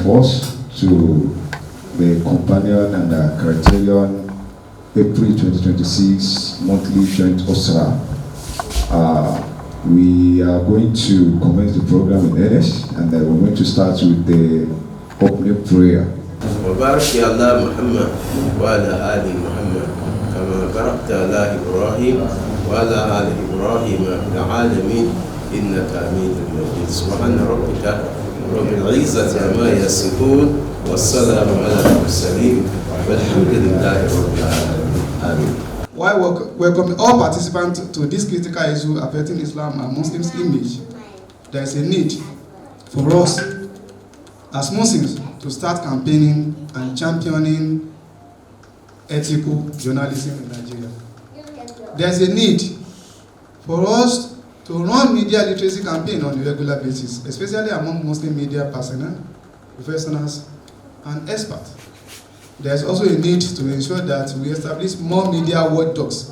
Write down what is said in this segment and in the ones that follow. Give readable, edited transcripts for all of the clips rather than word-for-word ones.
of us to the companion and criterion April 2026 monthly joint Osra. We are going to commence the program in earnest, and we're going to start with the opening prayer. وبارك يا الله محمد وعلى آل محمد كما باركت على إبراهيم وعلى آل إبراهيم في العالمين إنك حميد مجيد سبحان ربك رب العزة عما يصفون والسلام على المرسلين والحمد لله رب العالمين آمين. While welcoming all participants to this critical issue affecting Islam and Muslims' image, there is a need for us as Muslims to start campaigning and championing ethical journalism in Nigeria. There is a need for us to run media literacy campaign on a regular basis, especially among Muslim media personnel, professionals, and experts. There is also a need to ensure that we establish more media watchdogs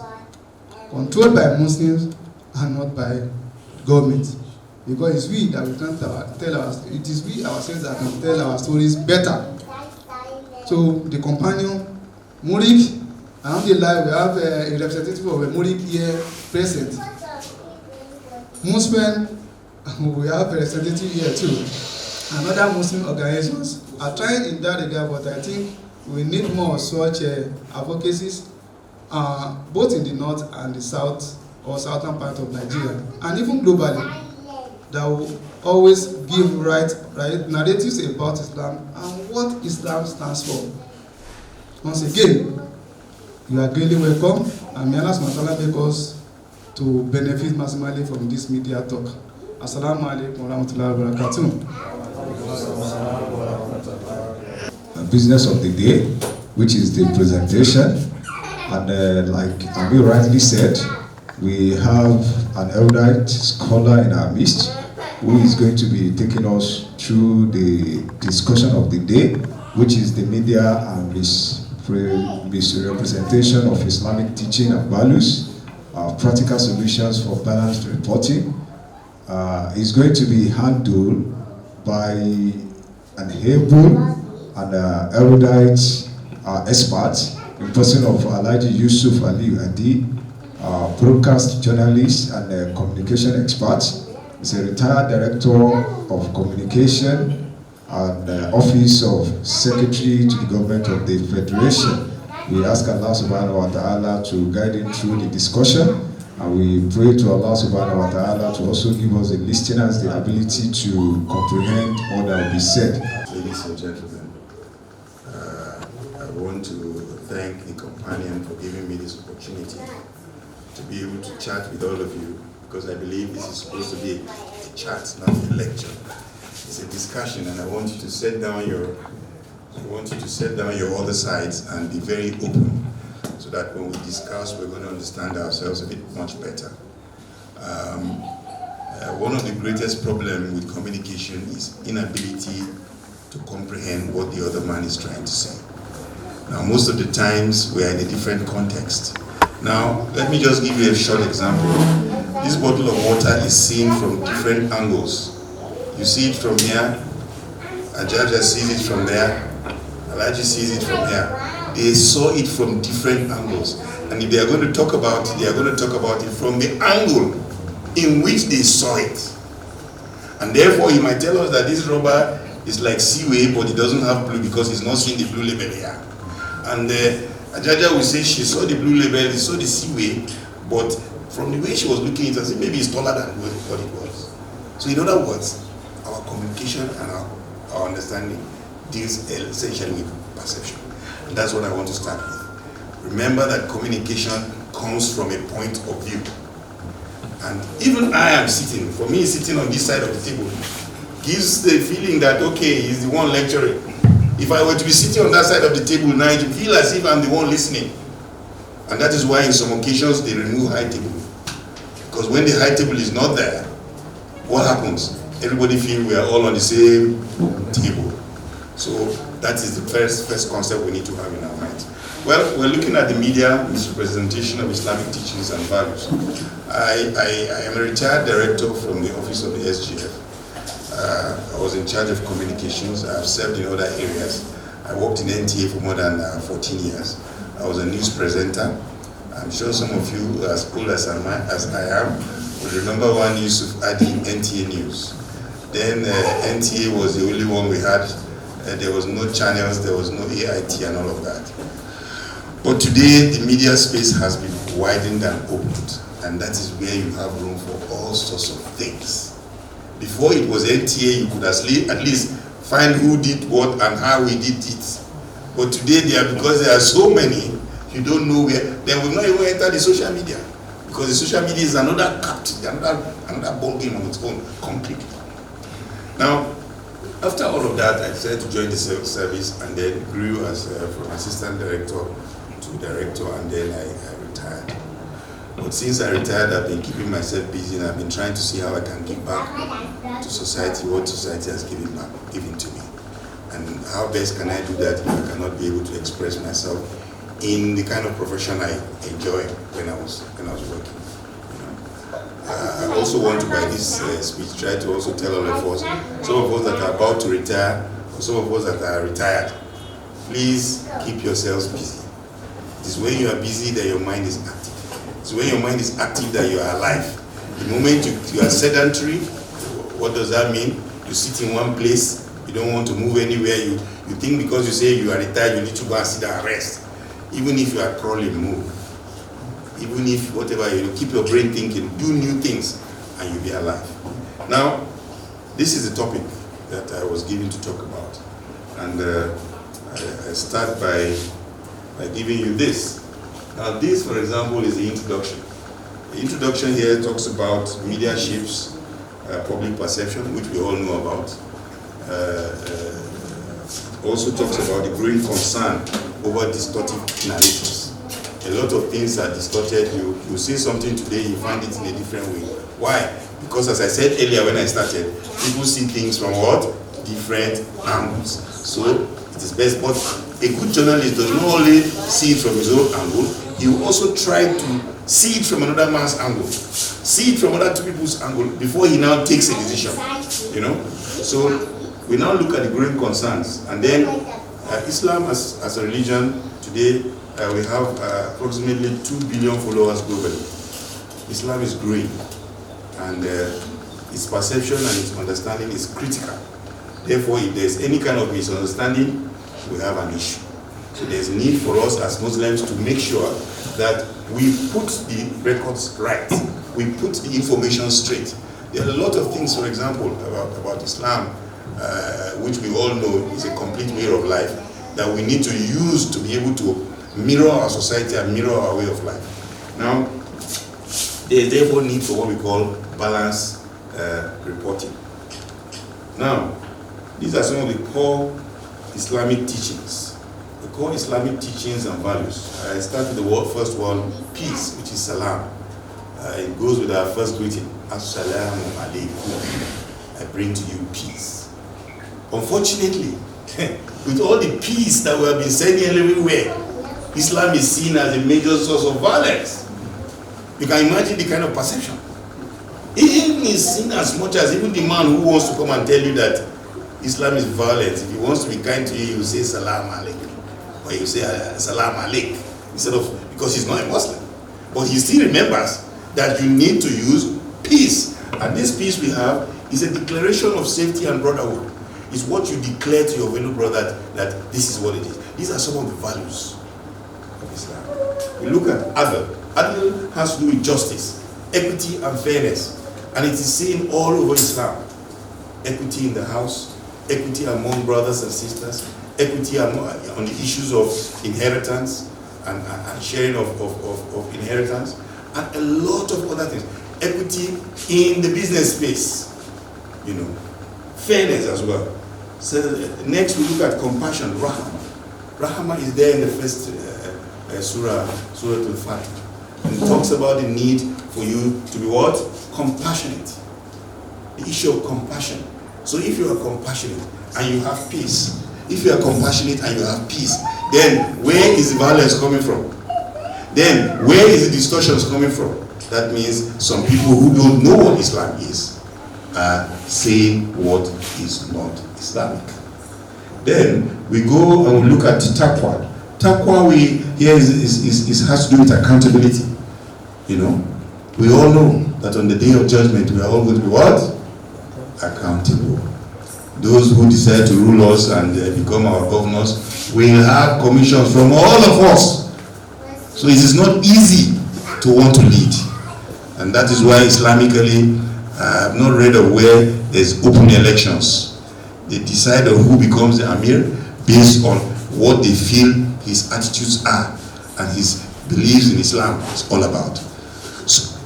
controlled by Muslims and not by government. Because it's we that we can tell us, it is we ourselves that can tell our stories better. So the companion, Murik, alhamdulillah, we have a representative of Murik here present. Muslim, we have a representative here too. And other Muslim organizations are trying in that regard, but I think we need more such advocacies, both in the north and the south or southern part of Nigeria, and even globally, that will always give right narratives about Islam and what Islam stands for. Once again, you are greatly welcome, and may Allah SWT make us to benefit maximally from this media talk. Assalamu alaikum wa rahmatullahi wa barakatuh. Business of the day, which is the presentation, and like Abi rightly said, we have an erudite scholar in our midst who is going to be taking us through the discussion of the day, which is the media and misrepresentation of Islamic teaching and values, practical solutions for balanced reporting. Is going to be handled by an able and erudite expert in person of Alhaji Yusuf Ali Adi, broadcast journalist and communication expert. He's a retired director of communication and office of secretary to the government of the Federation. We ask Allah subhanahu wa ta'ala to guide him through the discussion, and we pray to Allah subhanahu wa ta'ala to also give us the listeners the ability to comprehend all that will be said. Ladies and gentlemen, I want to thank the companion for giving me this opportunity to be able to chat with all of you, because I believe this is supposed to be a chat, not a lecture. It's a discussion, and I want you to set down your other sides and be very open, so that when we discuss, we're going to understand ourselves a bit much better. One of the greatest problems with communication is inability to comprehend what the other man is trying to say. Now, most of the times we are in a different context. Now, let me just give you a short example. This bottle of water is seen from different angles. You see it from here, Ajaja sees it from there, Alhaji sees it from here. They saw it from different angles. And if they are going to talk about it, they are going to talk about it from the angle in which they saw it. And therefore, he might tell us that this rubber is like seaway, but it doesn't have blue because he's not seeing the blue label here. And Ajaja will say she saw the blue label, she saw the seaway, but from the way she was looking at it, I said maybe it's taller than what it was. So in other words, our communication and our understanding deals essentially with perception. And that's what I want to start with. Remember that communication comes from a point of view. And even I am sitting, for me sitting on this side of the table, gives the feeling that, okay, he's the one lecturing. If I were to be sitting on that side of the table now, it would feel as if I'm the one listening. And that is why in some occasions they remove high table. Because when the high table is not there, what happens? Everybody feels we are all on the same table. So that is the first concept we need to have in our mind. Well, we're looking at the media misrepresentation of Islamic teachings and values. I am a retired director from the office of the SGF. I was in charge of communications. I've served in other areas. I worked in NTA for more than 14 years. I was a news presenter. I'm sure some of you, as old as I am, would remember one Yusuf Adi NTA News. Then NTA was the only one we had. There was no channels, there was no AIT and all of that. But today, the media space has been widened and opened, and that is where you have room for all sorts of things. Before it was NTA, you could at least find who did what and how we did it. But today, because there are so many, you don't know where. They will not even enter the social media, because the social media is another ball game on its own, completely. Now, after all of that, I decided to join the civil service, and then grew as from assistant director to director, and then I retired. But since I retired, I've been keeping myself busy, and I've been trying to see how I can give back to society, what society has given to me. And how best can I do that if I cannot be able to express myself in the kind of profession I enjoy when I was working. I also want to, by this speech, try to also tell all of us, some of us that are about to retire, or some of us that are retired, please keep yourselves busy. It is when you are busy that your mind is active. It's when your mind is active that you are alive. The moment you are sedentary, what does that mean? You sit in one place, you don't want to move anywhere, you think because you say you are retired, you need to go and sit down and rest. Even if you are crawling, move. Even if whatever, you keep your brain thinking, do new things, and you'll be alive. Now, this is the topic that I was given to talk about. And I start by giving you this. Now, this, for example, is the introduction. The introduction here talks about media shifts, public perception, which we all know about. Also talks about the growing concern over distorted narratives. A lot of things are distorted. You say something today, you find it in a different way. Why? Because as I said earlier when I started, people see things from what? Different angles. So it is best, but a good journalist does not only see it from his own angle, he will also try to see it from another man's angle, see it from other two people's angle before he now takes a decision. So we now look at the growing concerns, and then Islam as a religion today, we have approximately 2 billion followers globally. Islam is growing, and its perception and its understanding is critical. Therefore, if there's any kind of misunderstanding, we have an issue. So there's a need for us as Muslims to make sure that we put the records right, we put the information straight. There are a lot of things, for example, about Islam, which we all know is a complete way of life, that we need to use to be able to mirror our society and mirror our way of life. Now, there is therefore need for what we call balanced reporting. Now, these are some of the core Islamic teachings. The core Islamic teachings and values. I start with the first one, peace, which is salam. It goes with our first greeting, Assalamu alaikum. I bring to you peace. Unfortunately, with all the peace that we have been sending everywhere, Islam is seen as a major source of violence. You can imagine the kind of perception. Even is seen as much as even the man who wants to come and tell you that Islam is violent. If he wants to be kind to you, you say salam alaikum, or you say salam alaik, instead of, because he's not a Muslim. But he still remembers that you need to use peace. And this peace we have is a declaration of safety and brotherhood. It's what you declare to your fellow brother that this is what it is. These are some of the values of Islam. We look at adl. Adl has to do with justice, equity and fairness. And it is seen all over Islam. Equity in the house, equity among brothers and sisters, equity on the issues of inheritance and sharing of inheritance, and a lot of other things. Equity in the business space, fairness as well. So next we look at compassion, rahmah. Rahmah is there in the first surah Al-Fatih. And it talks about the need for you to be what? Compassionate. The issue of compassion. So if you are compassionate and you have peace, if you are compassionate and you have peace, then where is the violence coming from? Then where is the distortions coming from? That means some people who don't know what Islam is are saying what is not Islamic. Then we go and we look at taqwa. Taqwa has to do with accountability. You know, we all know that on the day of judgment we are all going to be what? Accountable. Those who decide to rule us and become our governors will have commissions from all of us. So it is not easy to want to lead. And that is why Islamically, I have not read of where there's open elections. They decide on who becomes the Amir based on what they feel his attitudes are and his beliefs in Islam is all about.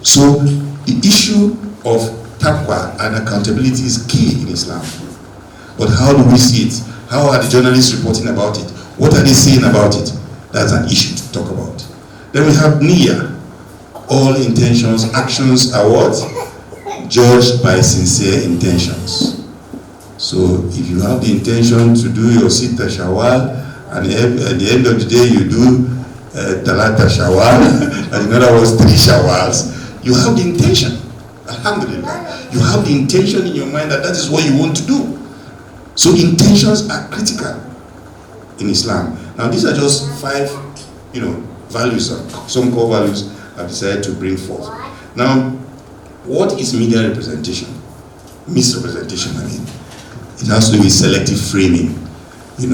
So the issue of taqwa and accountability is key in Islam. But how do we see it? How are the journalists reporting about it? What are they saying about it? That's an issue to talk about. Then we have niyyah. All intentions, actions are what? Judged by sincere intentions. So if you have the intention to do your Sitta Shawwal, and at the end of the day you do Talata Shawwal, and in other words 3 Shawwals, you have the intention. Alhamdulillah. You have the intention in your mind that that is what you want to do. So intentions are critical in Islam. Now these are just 5, values, some core values I've decided to bring forth. Now, what is media representation? Misrepresentation, I mean. It has to do with selective framing. We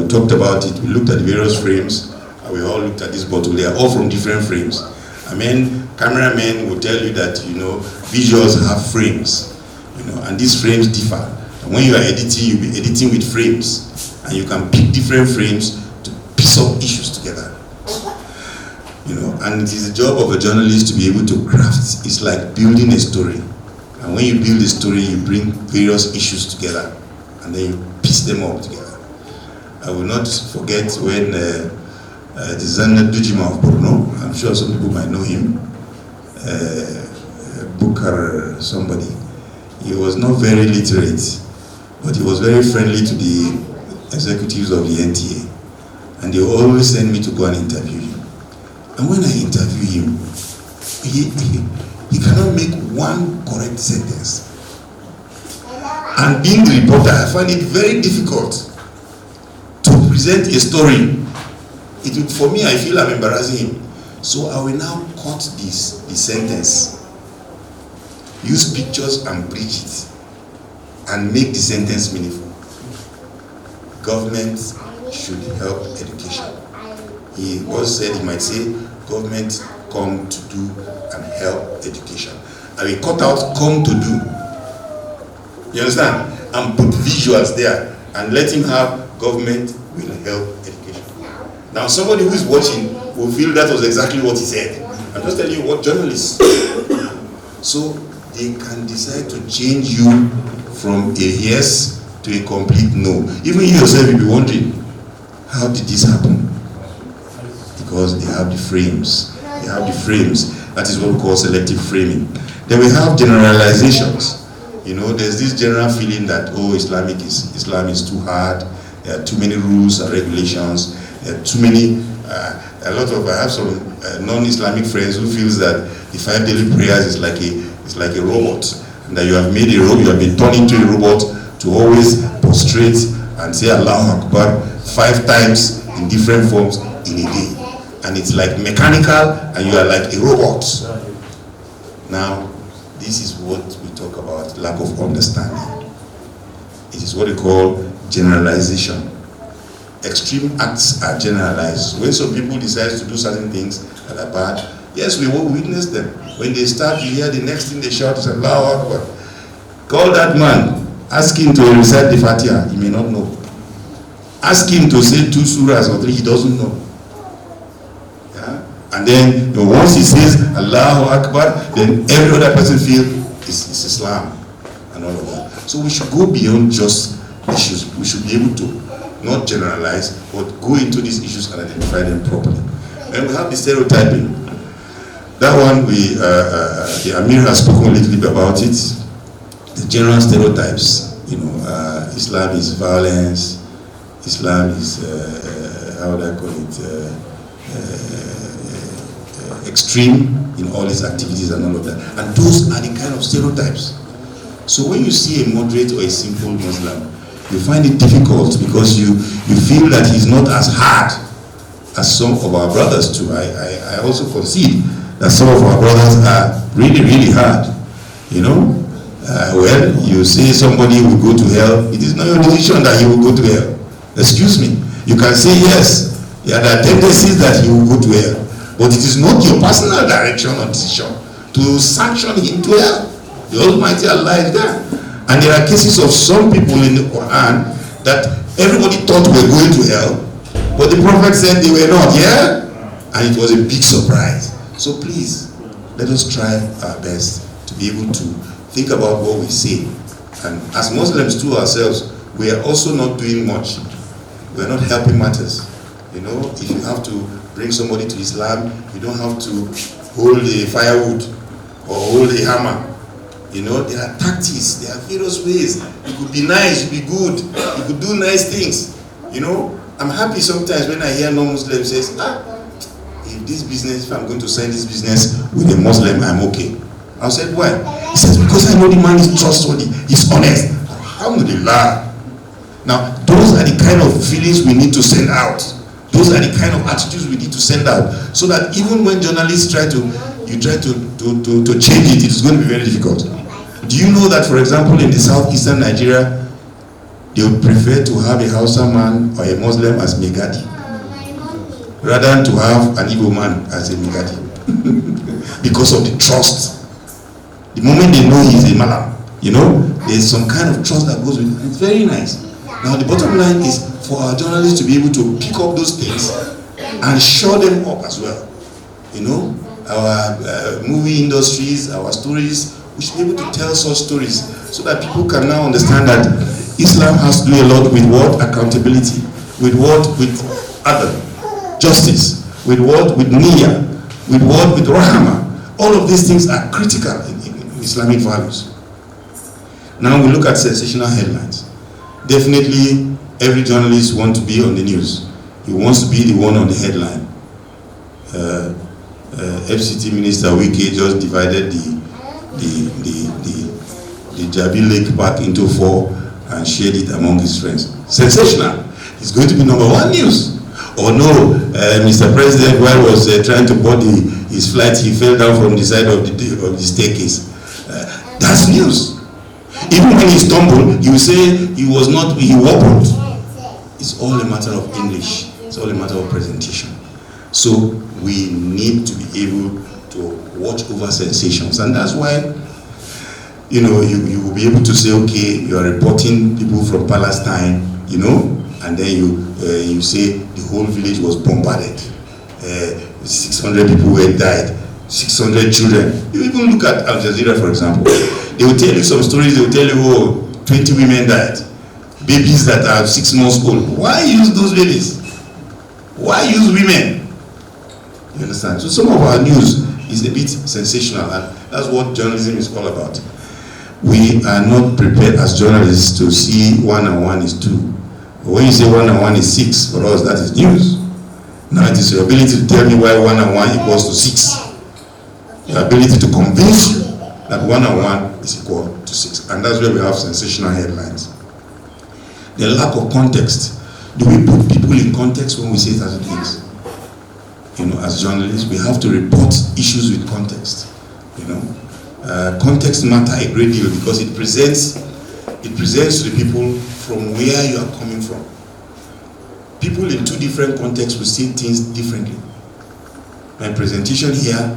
talked about it, we looked at various frames, and we all looked at this bottle. They are all from different frames. I mean, cameramen will tell you that, visuals have frames, and these frames differ. And when you are editing, you'll be editing with frames, and you can pick different frames to piece up issues together. And it is the job of a journalist to be able to craft. It's like building a story. And when you build a story, you bring various issues together, and then you piece them all together. I will not forget when the Zanna Dujima of Borno, I'm sure some people might know him, Bukar somebody, he was not very literate, but he was very friendly to the executives of the NTA. And they always send me to go and interview him. And when I interview him, he cannot make one correct sentence. And being the reporter, I find it very difficult to present a story. For me, I feel I'm embarrassing him. So I will now cut the sentence, use pictures and bridge it, and make the sentence meaningful. Government should help education. He also said, he might say, government come to do and help education. I will cut out come to do. You understand? And put visuals there and let him have government will help education. Now somebody who is watching will feel that was exactly what he said. I'm just telling you what journalists. So they can decide to change you from a yes to a complete no. Even you yourself will be wondering, how did this happen? Because they have the frames. They have the frames. That is what we call selective framing. Then we have generalizations. There's this general feeling that, Islam is too hard. There are too many rules and regulations. There are too many. I have some non-Islamic friends who feels that the 5 daily prayers is like a robot, and that you have made a robot. You have been turned into a robot to always prostrate and say Allahu Akbar 5 times in different forms in a day. And it's like mechanical, and you are like a robot. Now, this is what we talk about, lack of understanding. It is what we call generalization. Extreme acts are generalized. When some people decide to do certain things that are bad, yes, we will witness them. When they start, you hear the next thing they shout is Allahu Akbar. Call that man, ask him to recite the Fatiha, he may not know. Ask him to say 2 surahs or 3, he doesn't know. And then once he says Allahu Akbar, then every other person feels it's Islam and all of that. So we should go beyond just issues. We should be able to not generalize, but go into these issues and identify them properly. And we have the stereotyping. That one, the Amir has spoken a little bit about it. The general stereotypes. Islam is violence. Islam is how would I call it? Extreme in all its activities and all of that. And those are the kind of stereotypes So when you see a moderate or a simple Muslim, you find it difficult because you feel that he's not as hard as some of our brothers too. I also concede that some of our brothers are really, really hard. You know, well, you say somebody will go to hell, it is not your decision that he will go to hell. Excuse me. You can say yes, there are tendencies that he will go to hell, but it is not your personal direction or decision to sanction him to hell. The Almighty Allah is there. And there are cases of some people in the Quran that everybody thought were going to hell, but the Prophet said they were not, yeah? And it was a big surprise. So please, let us try our best to be able to think about what we say. And as Muslims to ourselves, we are also not doing much. We are not helping matters. You know, if you have to bring somebody to Islam, you don't have to hold a firewood or hold a hammer. You know, there are tactics, there are various ways. You could be nice, you could be good, you could do nice things. You know, I'm happy sometimes when I hear non-Muslim says, if I'm going to sign this business with a Muslim, I'm okay. I said, why? He says, because I know the man is trustworthy, he's honest. Alhamdulillah. Now, those are the kind of feelings we need to send out. Those are the kind of attitudes we need to send out, so that even when journalists try to change it, it's going to be very difficult. Do you know that, for example, in the southeastern Nigeria, they would prefer to have a Hausa man or a Muslim as Megadi, rather than to have an Igbo man as a Megadi, because of the trust. The moment they know he's a Malam, you know, there's some kind of trust that goes with it. It's very nice. Now, the bottom line is for our journalists to be able to pick up those things and show them up as well. You know, our movie industries, our stories, we should be able to tell such stories so that people can now understand that Islam has to do a lot with what? Accountability. With what? With other justice. With what? With niyyah. With what? With rahmah. All of these things are critical in Islamic values. Now we look at sensational headlines. Definitely, every journalist wants to be on the news. He wants to be the one on the headline. FCT Minister Wike just divided the Jabi Lake Park into 4 and shared it among his friends. Sensational. It's going to be #1 news. Or no, Mr. President, while he was trying to board his flight, he fell down from the side of the staircase. That's news. Even when he stumbled, you say he wobbled. It's all a matter of English. It's all a matter of presentation. So we need to be able to watch over sensations. And that's why, you know, you will be able to say, okay, you are reporting people from Palestine, you know, and then you say the whole village was bombarded. 600 people were died, 600 children. You even look at Al Jazeera, for example. They will tell you some stories. They will tell you, oh, 20 women died. Babies that are 6 months old. Why use those babies? Why use women? You understand? So some of our news is a bit sensational, and that's what journalism is all about. We are not prepared as journalists to see 1 and 1 is 2. But when you say 1 and 1 is 6, for us that is news. Now it is your ability to tell me why 1 and 1 equals to 6. Your ability to convince you that 1 and 1 is equal to 6. And that's where we have sensational headlines. The lack of context. Do we put people in context when we say certain things? You know, as journalists, we have to report issues with context. You know, context matter a great deal because it presents to the people from where you are coming from. People in 2 different contexts will see things differently. My presentation here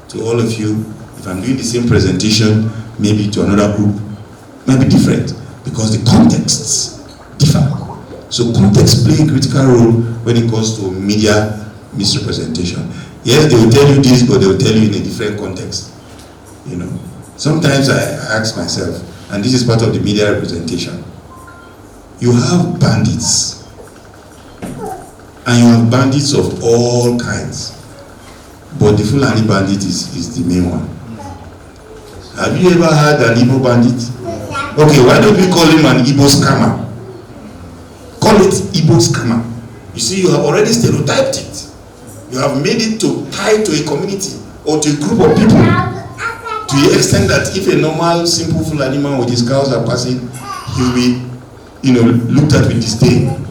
to all of you, if I'm doing the same presentation, maybe to another group, might be different because the contexts differ. So context play a critical role when it comes to media misrepresentation. Yes, they will tell you this, but they will tell you in a different context. You know, sometimes I ask myself, and this is part of the media representation. You have bandits, and you have bandits of all kinds, but the Fulani bandit is the main one. Have you ever had an Igbo bandit? Okay, why don't we call him an Igbo scammer? Call it Igbo scammer. You see, you have already stereotyped it. You have made it to tie to a community or to a group of people. To the extent that if a normal, simple Fulani man with his cows are passing, he will be, looked at with disdain.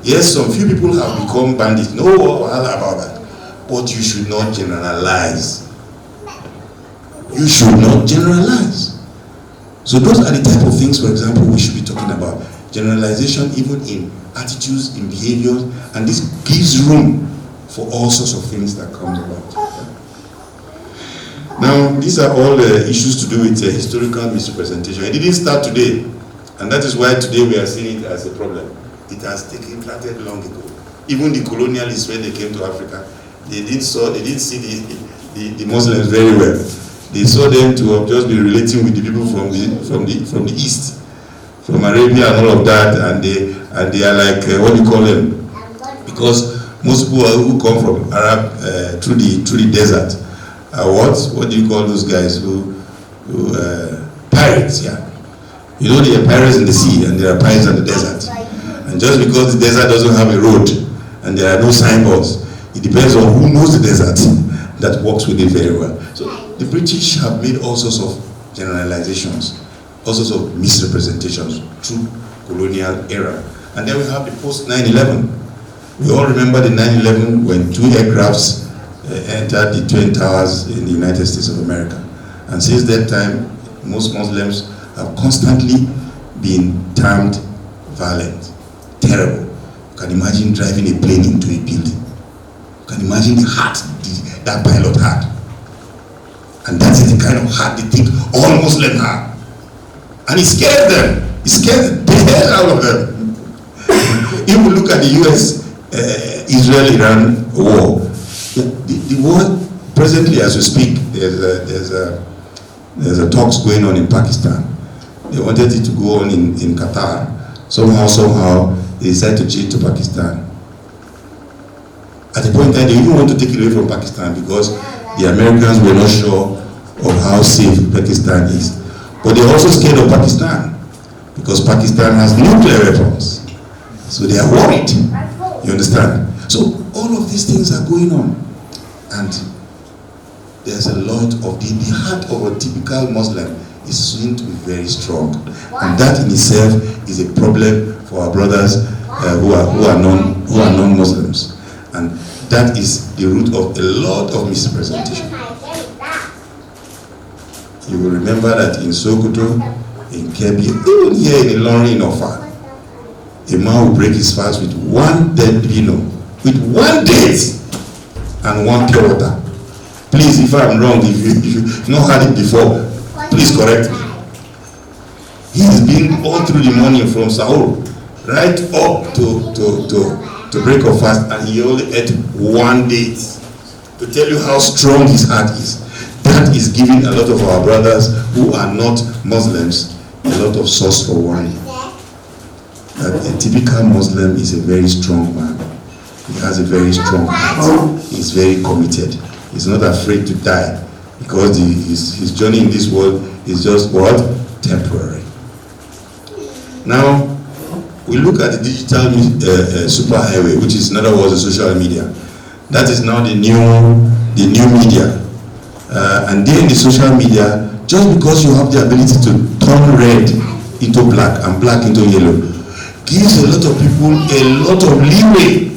Yes, some few people have become bandits. No wahala about that. But you should not generalize. You should not generalize. So those are the type of things, for example, we should be talking about. Generalization even in attitudes, in behaviors, and this gives room for all sorts of things that comes about. Now, these are all issues to do with historical misrepresentation. It didn't start today, and that is why today we are seeing it as a problem. It has started long ago. Even the colonialists, when they came to Africa, they didn't see the Muslims very well. They saw them to have just been relating with the people from the east, from Arabia and all of that, and they are like what do you call them? Because most people who come from Arab through the desert are what do you call those guys who pirates? Yeah, there are pirates in the sea and there are pirates in the desert. And just because the desert doesn't have a road and there are no signboards, it depends on who knows the desert that works with it very well. So the British have made all sorts of generalizations, all sorts of misrepresentations through colonial era. And then we have the post 9/11. We all remember the 9/11 when 2 aircrafts entered the Twin Towers in the United States of America. And since that time, most Muslims have constantly been termed violent, terrible. You can imagine driving a plane into a building. You can imagine the heart that pilot had. And that is the kind of heart they think all Muslims have. And it scared them. It scared the hell out of them. If you look at the US Israel-Iran war, the war presently as we speak, there's a talks going on in Pakistan. They wanted it to go on in Qatar. Somehow they decided to change to Pakistan. At a point in time, they even want to take it away from Pakistan because the Americans were not sure of how safe Pakistan is. But they're also scared of Pakistan because Pakistan has nuclear weapons. So they are worried. You understand? So all of these things are going on. And there's a lot of the heart of a typical Muslim is seen to be very strong. And that in itself is a problem for our brothers who are non-Muslims. And that is the root of a lot of misrepresentation. You will remember that in Sokoto, in Kebbi, even here in Ilorin, in Ofa, a man will break his fast with one debino, with one date and one pure water. Please, if I'm wrong, if you've not had it before, please correct me. He has been all through the morning from Sahur right up to break of fast, and he only ate one date. To tell you how strong his heart is. That is giving a lot of our brothers who are not Muslims a lot of source for worry. That a typical Muslim is a very strong man. He has a very strong heart. He's very committed. He's not afraid to die because his journey in this world is just what? Temporary. Now, we look at the digital superhighway, which is in other words the social media. That is now the new media. And then the social media, just because you have the ability to turn red into black and black into yellow, gives a lot of people a lot of leeway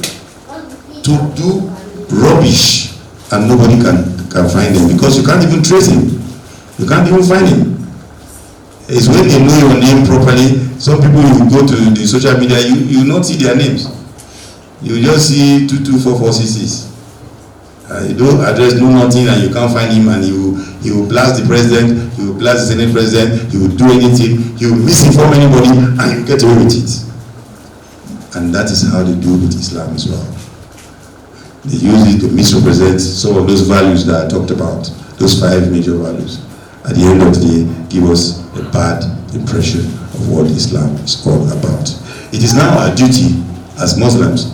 to do rubbish, and nobody can find him because you can't even trace him. You can't even find him. It's when they know your name properly. Some people, if you go to the social media, you will not see their names. You just see 224466. You don't address, no nothing, and you can't find him, and he will blast the president, he will blast the Senate president, he will do anything, he will misinform anybody, and you get away with it. And that is how they do with Islam as well. They use it to misrepresent some of those values that I talked about, those 5 major values. At the end of the day, give us a bad impression of what Islam is all about. It is now our duty as Muslims,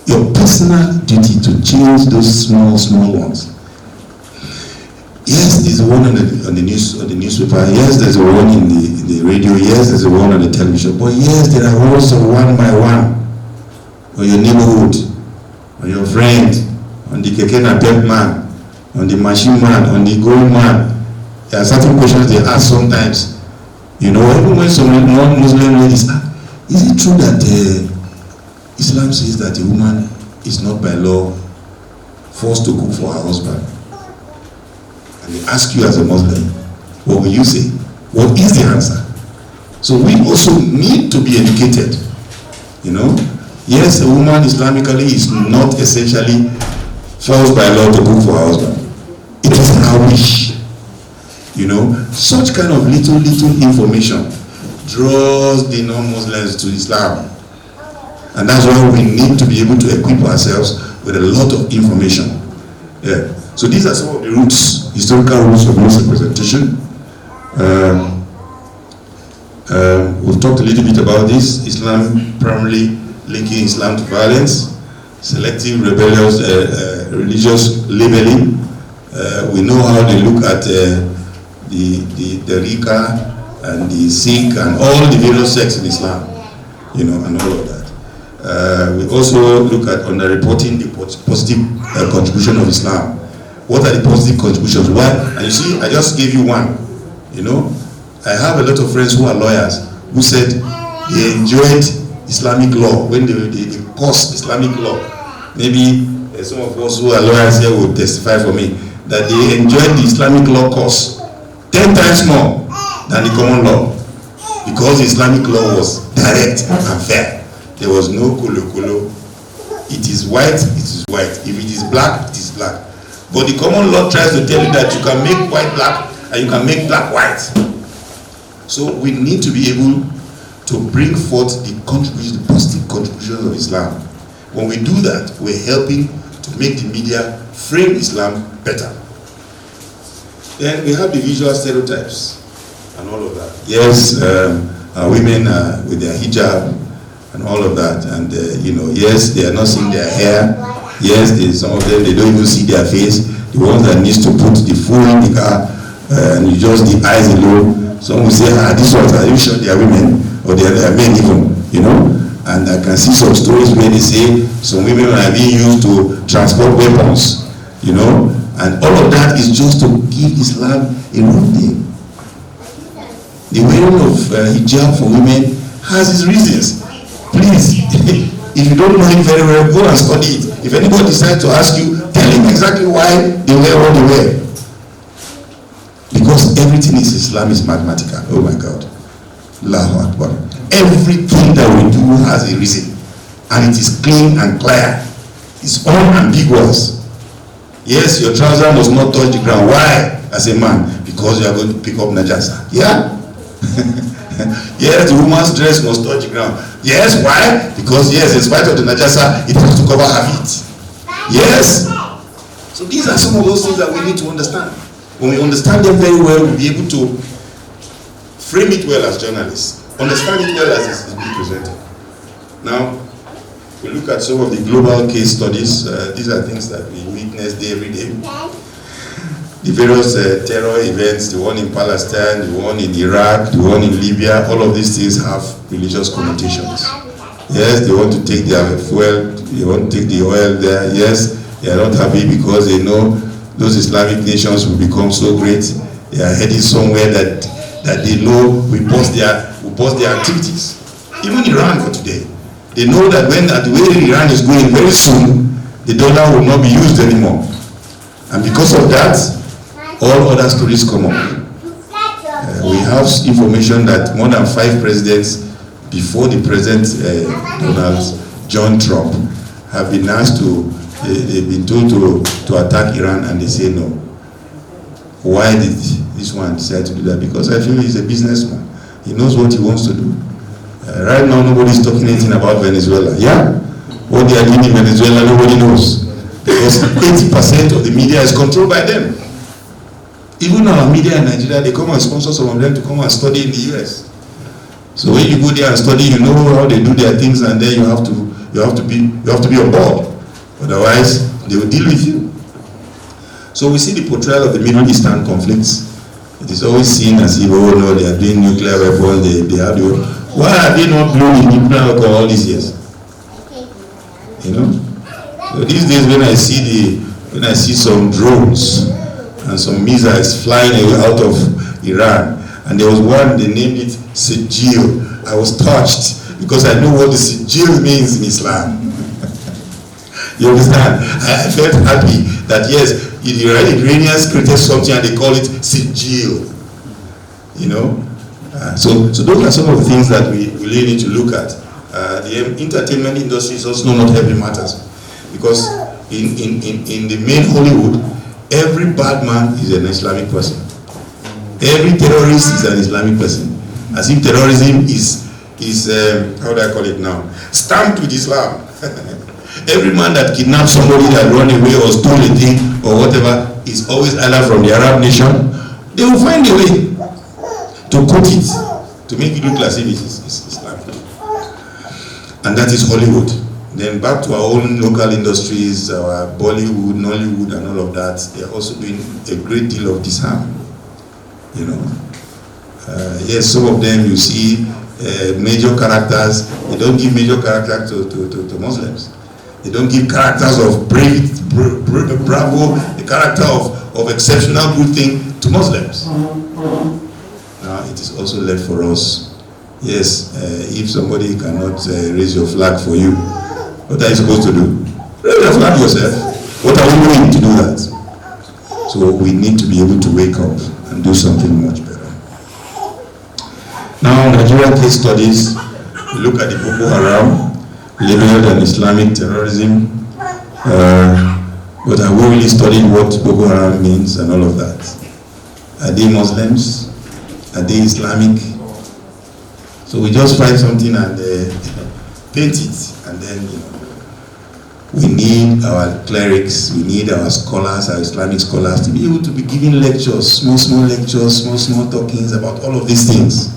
your personal duty, to change those small ones. Yes, there's one on the newspaper. Yes, there's one in the radio. Yes, there's one on the television. But yes, there are also one by one on your neighborhood, on your friend, on the keke napep man, on the machine man, on the gold man. There are certain questions they ask sometimes. You know, even when some non-Muslim ladies ask, is it true that Islam says that a woman is not by law forced to cook for her husband? And they ask you as a Muslim, what will you say? What is the answer? So we also need to be educated. You know, yes, a woman Islamically is not essentially forced by law to cook for her husband. It is her wish. You know, such kind of little information draws the non-Muslims to Islam. And that's why we need to be able to equip ourselves with a lot of information. Yeah. So these are some of the roots, historical roots of misrepresentation. We've talked a little bit about this. Islam primarily linking Islam to violence, selective rebellious religious labeling. We know how they look at the Rika and the Sikh and all the various sects in Islam, you know, and all of that. We also look at underreporting the positive contribution of Islam. What are the positive contributions? Why? And you see, I just gave you one. You know, I have a lot of friends who are lawyers who said they enjoyed Islamic law when they course Islamic law. Maybe some of us who are lawyers here will testify for me that they enjoyed the Islamic law course 10 times more than the common law, because the Islamic law was direct and fair. There was no kolo. It is white, it is white. If it is black, it is black. But the common law tries to tell you that you can make white black and you can make black white. So we need to be able to bring forth the contribution, the positive contributions of Islam. When we do that, we're helping to make the media frame Islam better. Then we have the visual stereotypes and all of that. Yes, women with their hijab and all of that, and you know, yes, they are not seeing their hair. Yes, some of them, they don't even see their face. The ones that needs to put the full car and you just the eyes alone. Some will say, these ones, are you sure they are women or they are men even? You know, and I can see some stories where they say some women are being used to transport weapons. You know, and all of that is just to give Islam a wrong name. The wearing of hijab for women has its reasons. Please, if you don't know it very well, go and study it. If anybody decides to ask you, tell him exactly why they wear what they wear. Because everything is Islam is mathematical. Oh my God. Allahu Akbar. Everything that we do has a reason. And it is clean and clear. It's unambiguous. Yes, your trouser must not touch the ground. Why? As a man? Because you are going to pick up najasa. Yeah? Yes, the woman's dress must touch the ground. Yes, why? Because yes, in spite of the najasa, it has to cover her feet. Yes? So these are some of those things that we need to understand. When we understand them very well, we'll be able to frame it well as journalists. Understand it well as it is being presented. Now, we look at some of the global case studies. These are things that we witness every day. The various terror events, the one in Palestine, the one in Iraq, the one in Libya, all of these things have religious connotations. Yes, they want to take their fuel, they want to take the oil there. Yes, they are not happy because they know those Islamic nations will become so great. They are heading somewhere that they know will pause their activities. Even Iran for today. They know that when the way Iran is going, very soon the dollar will not be used anymore. And because of that, all other stories come up. We have information that more than 5 presidents before the President John Trump have been asked to, they've been told to attack Iran, and they say no. Why did this one decide to do that? Because I feel he's a businessman. He knows what he wants to do. Right now, nobody's talking anything about Venezuela. Yeah? What they are doing in Venezuela, nobody knows. Because 80% of the media is controlled by them. Even our media in Nigeria, they come and sponsor some of them to come and study in the US. So when you go there and study, you know how they do their things, and then you have to be on board. Otherwise, they will deal with you. So we see the portrayal of the Middle Eastern conflicts. It is always seen as if, oh no, they are doing nuclear weapons, they are doing. Why are they not blowing nuclear alcohol all these years? You know? So these days when I see when I see some drones and some missiles flying away out of Iran, and there was one, they named it Sijil. I was touched because I know what the Sijil means in Islam. You understand? I felt happy that yes, the Iranians created something and they call it Sijil. You know? So those are some of the things that we really need to look at. The entertainment industry is also not heavy matters, because in the main Hollywood, every bad man is an Islamic person. Every terrorist is an Islamic person. As if terrorism is how do I call it now? Stamped with Islam. Every man that kidnaps somebody that run away or stole a thing or whatever is always either from the Arab nation. They will find a way to coat it, to make it look as if it's Islam. And that is Hollywood. Then back to our own local industries, our Bollywood, Nollywood, and all of that, they are also doing a great deal of disharm. You know, yes, some of them you see major characters. They don't give major characters to Muslims. They don't give characters of bravo, the character of exceptional good thing to Muslims. Now it is also left for us. Yes, if somebody cannot raise your flag for you, what are you supposed to do? Raise your flag yourself. What are we doing to do that? So we need to be able to wake up and do something much better. Now, Nigerian case studies, we look at the Boko Haram, labeled an Islamic terrorism, but have we really studied what Boko Haram means and all of that? Are they Muslims? Are they Islamic? So we just find something and paint it, and then we need our clerics, we need our scholars, our Islamic scholars, to be able to be giving lectures, small lectures, small talkings about all of these things.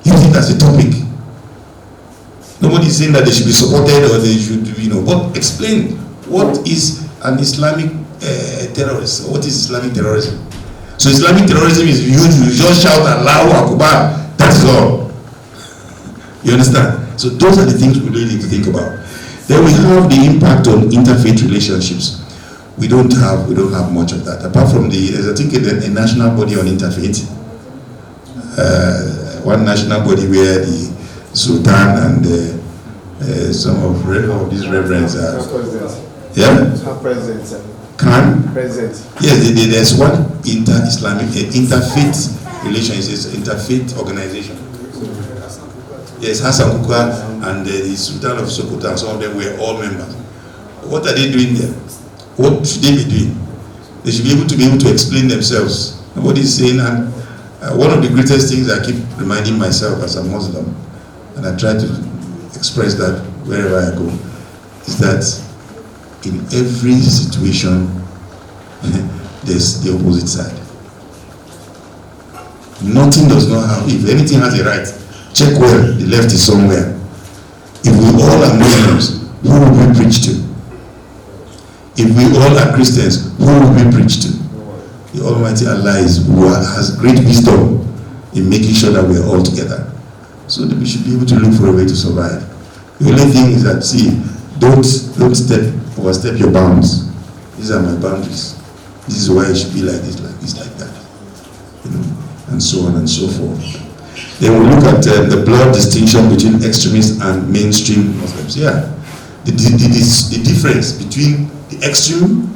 Use it as a topic. Nobody is saying that they should be supported or they should, but explain what is an Islamic terrorist, or what is Islamic terrorism. So Islamic terrorism is you just shout Allahu Akbar, that is all. You understand? So those are the things we really need to think about. Then we have the impact on interfaith relationships. We don't have much of that. Apart from there's I think a national body on interfaith. One national body where the Sultan and some of these reverends are. Yeah? President. Can? President. Yes, there's one inter-Islamic, interfaith relation. It's an interfaith organization. Yes, Hassan Kukwa and the Sultan of Sokoto and some of them were all members. What are they doing there? What should they be doing? They should be able to explain themselves. Nobody is saying, and one of the greatest things I keep reminding myself as a Muslim, and I try to express that wherever I go, is that in every situation, there's the opposite side. Nothing does not have, if anything has a right, check where the left is somewhere. If we all are Muslims, who will we preach to? If we all are Christians, who will we preach to? The Almighty Allah has great wisdom in making sure that we are all together. So that we should be able to look for a way to survive. The only thing is that, don't overstep your bounds. These are my boundaries. This is why it should be like this, like that. And so on and so forth. Then we look at the broad distinction between extremists and mainstream Muslims. Yeah, the difference between the extreme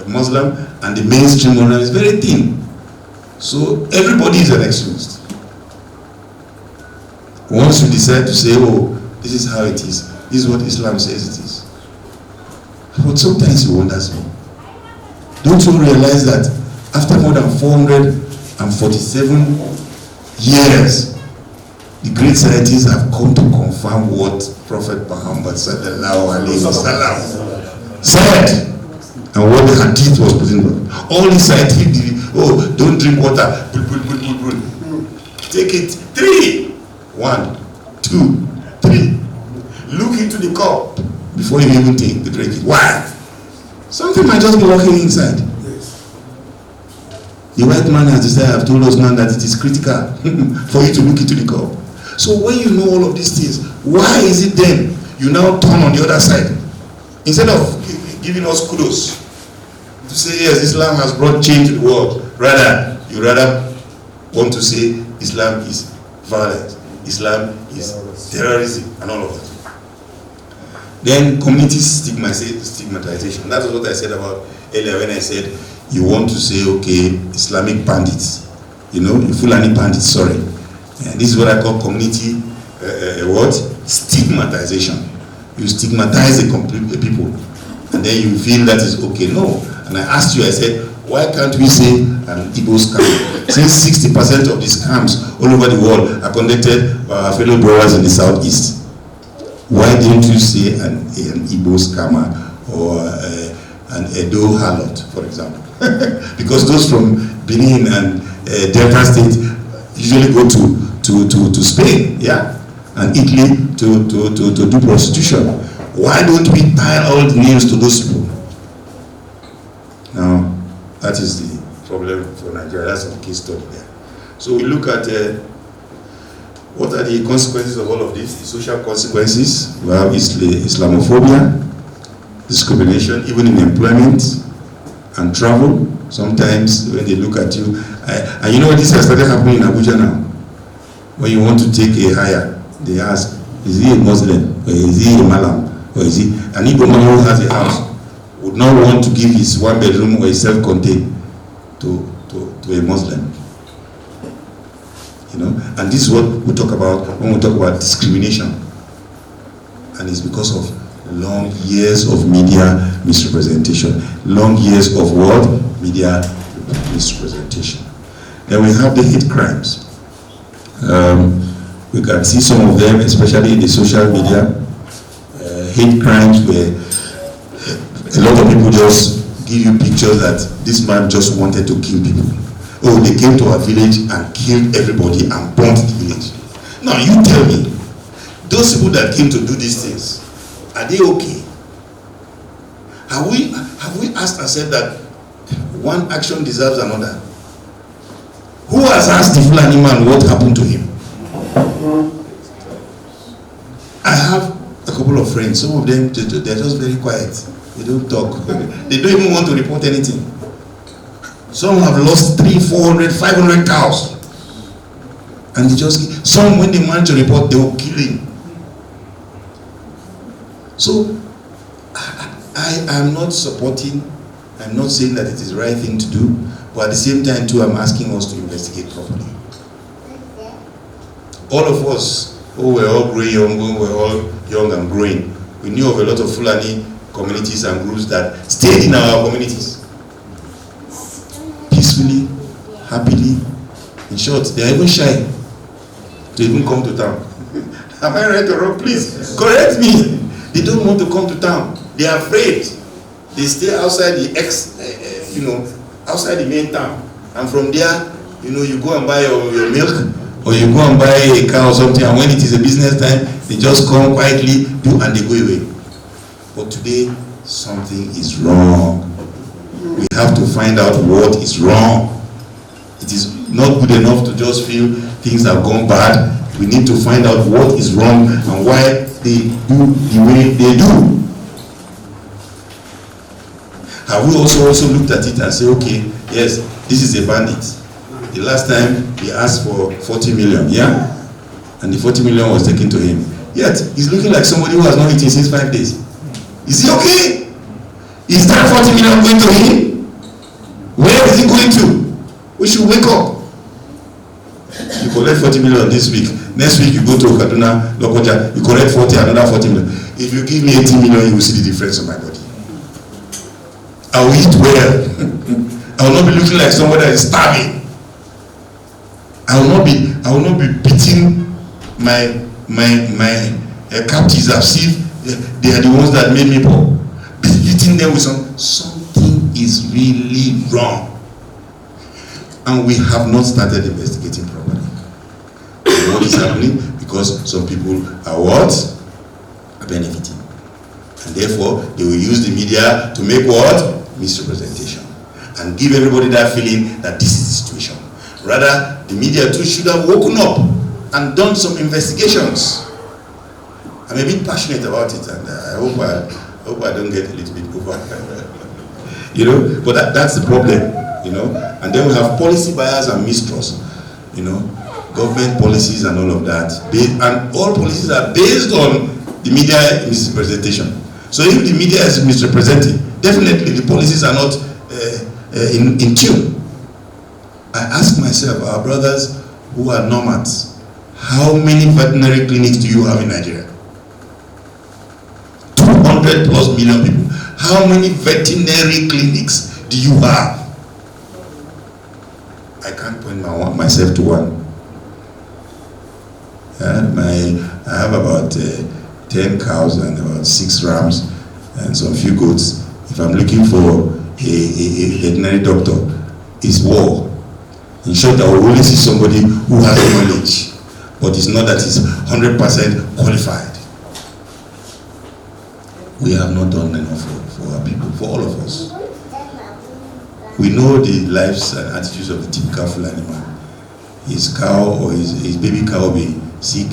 Muslim and the mainstream Muslim is very thin. So everybody is an extremist. Once you decide to say, oh, this is how it is, this is what Islam says it is. But sometimes you wonder, don't you realize that after more than 447 years, the great scientists have come to confirm what Prophet Muhammad sallallahu alaihi wasallam said and what the hadith was put in. All the scientific, don't drink water, take it, 3, 1, 2, 3. Look into the cup before you even take the drink. Why? Something might just be walking inside. The white man has decided, have told us now that it is critical for you to look into the cup. So when you know all of these things, why is it then you now turn on the other side? Instead of giving us kudos, to say yes, Islam has brought change to the world. You rather want to say Islam is violence, Islam is terrorism, and all of that. Then community stigmatization. That was what I said about earlier when I said you want to say, okay, Islamic bandits, you Fulani bandits, sorry. And this is what I call community stigmatization. You stigmatize the people, and then you feel that is okay. No. And I asked you, I said, why can't we say an Igbo scam? Since 60% of the scams all over the world are conducted by our fellow brothers in the southeast. Why don't you say an Igbo scammer or an Edo harlot, for example? Because those from Benin and Delta State usually go to Spain, yeah, and Italy to do prostitution. Why don't we tie all the names to those people? Now, that is the problem for Nigeria. That's a case study there. So we look at what are the consequences of all of this, the social consequences. We have Islamophobia, discrimination, even in employment and travel. Sometimes when they look at you, and you know this has started happening in Abuja now. When you want to take a hire, they ask, is he a Muslim, or is he a Malam, or is he an Igbo man who has a house? Would not want to give his one bedroom or his self-contained to a Muslim. And this is what we talk about when we talk about discrimination. And it's because of long years of media misrepresentation. Long years of what? Media misrepresentation. Then we have the hate crimes. We can see some of them, especially in the social media. Hate crimes where a lot of people just give you pictures that this man just wanted to kill people. Oh, they came to our village and killed everybody and burnt the village. Now you tell me, those people that came to do these things, are they okay? Have we asked ourselves that one action deserves another? Who has asked the Fulani man what happened to him? I have a couple of friends, some of them, they're just very quiet. They don't talk. They don't even want to report anything. Some have lost 300, 400, 500 cows. And they just, some when they manage to report, they will kill him. So, I am not supporting, I'm not saying that it is the right thing to do, but at the same time too, I'm asking us to investigate properly. All of us, who were all growing young, who were all young and growing, we knew of a lot of Fulani communities and groups that stayed in our communities. Peacefully, happily. In short, they are even shy to even come to town. Am I right or wrong? Please, correct me. They don't want to come to town. They are afraid. They stay outside the outside the main town. And from there, you go and buy your milk, or you go and buy a car or something, and when it is a business time, they just come quietly, and they go away. But today, something is wrong. We have to find out what is wrong. It is not good enough to just feel things have gone bad. We need to find out what is wrong and why they do the way they do. Have we also looked at it and say, okay, yes, this is a bandit. The last time he asked for 40 million, yeah? And the 40 million was taken to him. Yet, he's looking like somebody who has not eaten since 5 days. Is he okay? Is that 40 million going to him? Where is he going to? We should wake up. You collect 40 million this week. Next week you go to Kaduna, Lokoja, you collect 40, another 40 million. If you give me 80 million, you will see the difference on my body. I will eat well. I will not be looking like somebody that is starving. I will not be beating my captives as if they are the ones that made me poor. Be beating them with something is really wrong. And we have not started investigating properly. What is happening? Because some people are what? Are benefiting. And therefore, they will use the media to make what? Misrepresentation. And give everybody that feeling that this is the situation. Rather, the media too should have woken up and done some investigations. I'm a bit passionate about it, and I hope I don't get a little bit over. You know, but that's the problem, you know. And then we have policy bias and mistrust, you know, government policies and all of that. And all policies are based on the media misrepresentation. So if the media is misrepresenting, definitely the policies are not in tune. I ask myself, our brothers who are nomads, how many veterinary clinics do you have in Nigeria? 200 plus million people. How many veterinary clinics do you have? I can't point myself to one. I have about 10 cows and about 6 rams and some few goats. If I'm looking for a veterinary doctor, it's war. In short, I will only see somebody who has knowledge, but it's not that he's 100% qualified. We have not done enough for our people, for all of us. We know the lives and attitudes of the typical Fulani man. His cow or his baby cow will be sick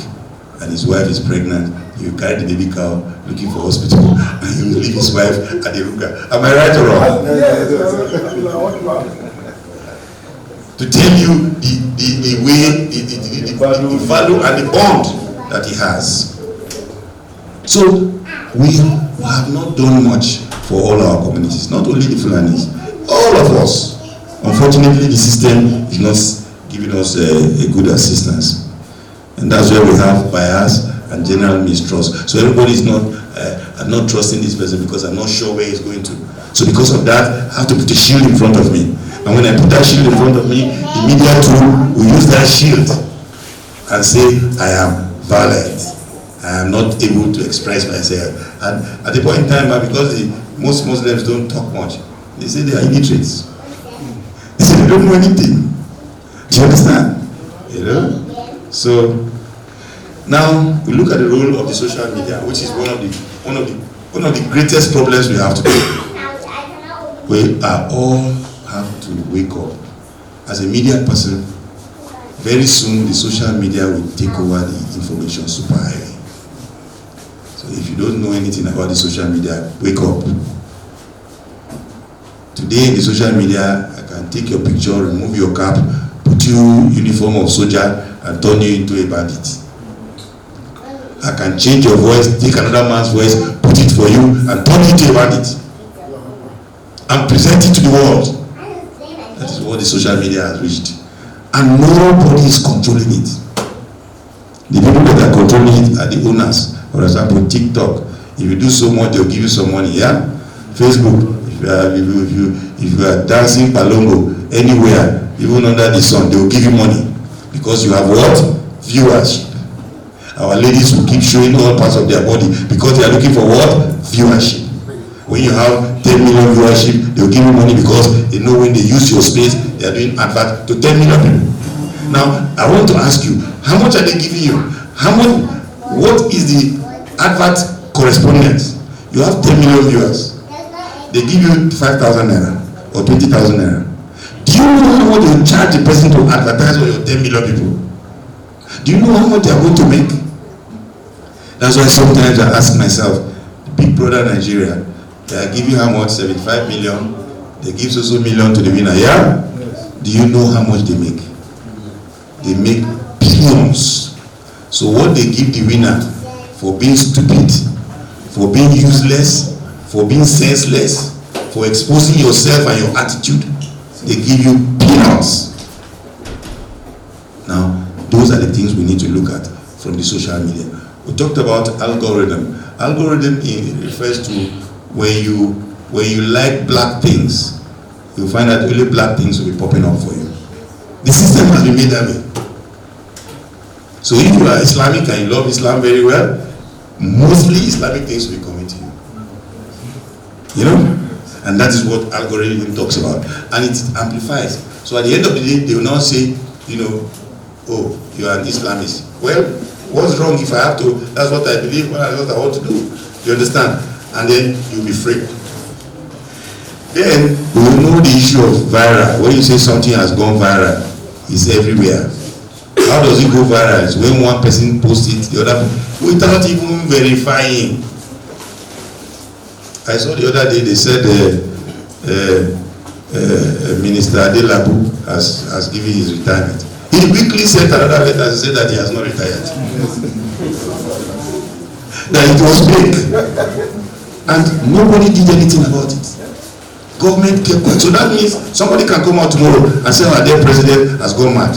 and his wife is pregnant. He will carry the baby cow looking for hospital and he will leave his wife at the ruga. Am I right or wrong? To tell you the way, the value and the bond that he has. So we have not done much for all our communities, not only the Fulanis, all of us. Unfortunately, the system is not giving us a good assistance. And that's where we have bias and general mistrust. So everybody is not, I'm not trusting this person because I'm not sure where he's going to. So because of that, I have to put a shield in front of me. And when I put that shield in front of me, the media too will use that shield and say, I am violent. I am not able to express myself. And at the point in time, because most Muslims don't talk much, they say they are illiterates. They say they don't know anything. Do you understand? You know? So now we look at the role of the social media, which is one of the greatest problems we have today. We are all have to wake up. As a media person, very soon the social media will take over the information super highly. So if you don't know anything about the social media, wake up. Today in the social media, I can take your picture, remove your cap, put you uniform of soldier and turn you into a bandit. I can change your voice, take another man's voice, put it for you and turn you into a bandit. And present it to the world. That is what the social media has reached. And nobody is controlling it. The people that are controlling it are the owners. For example, TikTok. If you do so much, they'll give you some money. Yeah? Facebook. If you are dancing palongo anywhere, even under the sun, they will give you money. Because you have what? Viewership. Our ladies will keep showing all parts of their body because they are looking for what? Viewership. When you have 10 million viewership, they will give you money because they know when they use your space, they are doing advert to 10 million people. Now, I want to ask you, how much are they giving you? What is the advert correspondence? You have 10 million viewers. They give you 5,000 naira or 20,000 naira. Do you know how much they charge the person to advertise for your 10 million people? Do you know how much they are going to make? That's why sometimes I ask myself, Big Brother Nigeria, they are giving how much? 75 million. They give so million to the winner. Yeah? Yes. Do you know how much they make? They make billions. So what they give the winner for being stupid, for being useless, for being senseless, for exposing yourself and your attitude, they give you peanuts. Now, those are the things we need to look at from the social media. We talked about algorithm. Algorithm refers to when you like black things, you'll find that only black things will be popping up for you. The system has been made that way. So if you are Islamic and you love Islam very well, mostly Islamic things will be coming to you. You know? And that is what algorithm talks about. And it amplifies. So at the end of the day, they will now say, you know, oh, you are an Islamist. Well, what's wrong if I have to? That's what I believe, that's what I want to do. You understand? And then you'll be free. Then we will know the issue of viral. When you say something has gone viral, it's everywhere. How does it go viral? It's when one person posts it, the other without even verifying. I saw the other day they said Minister Adelabu has given his retirement. He quickly sent another letter and said that he has not retired. That it was fake. And nobody did anything about it. Government kept quiet. So that means somebody can come out tomorrow and say, our dear president has gone mad.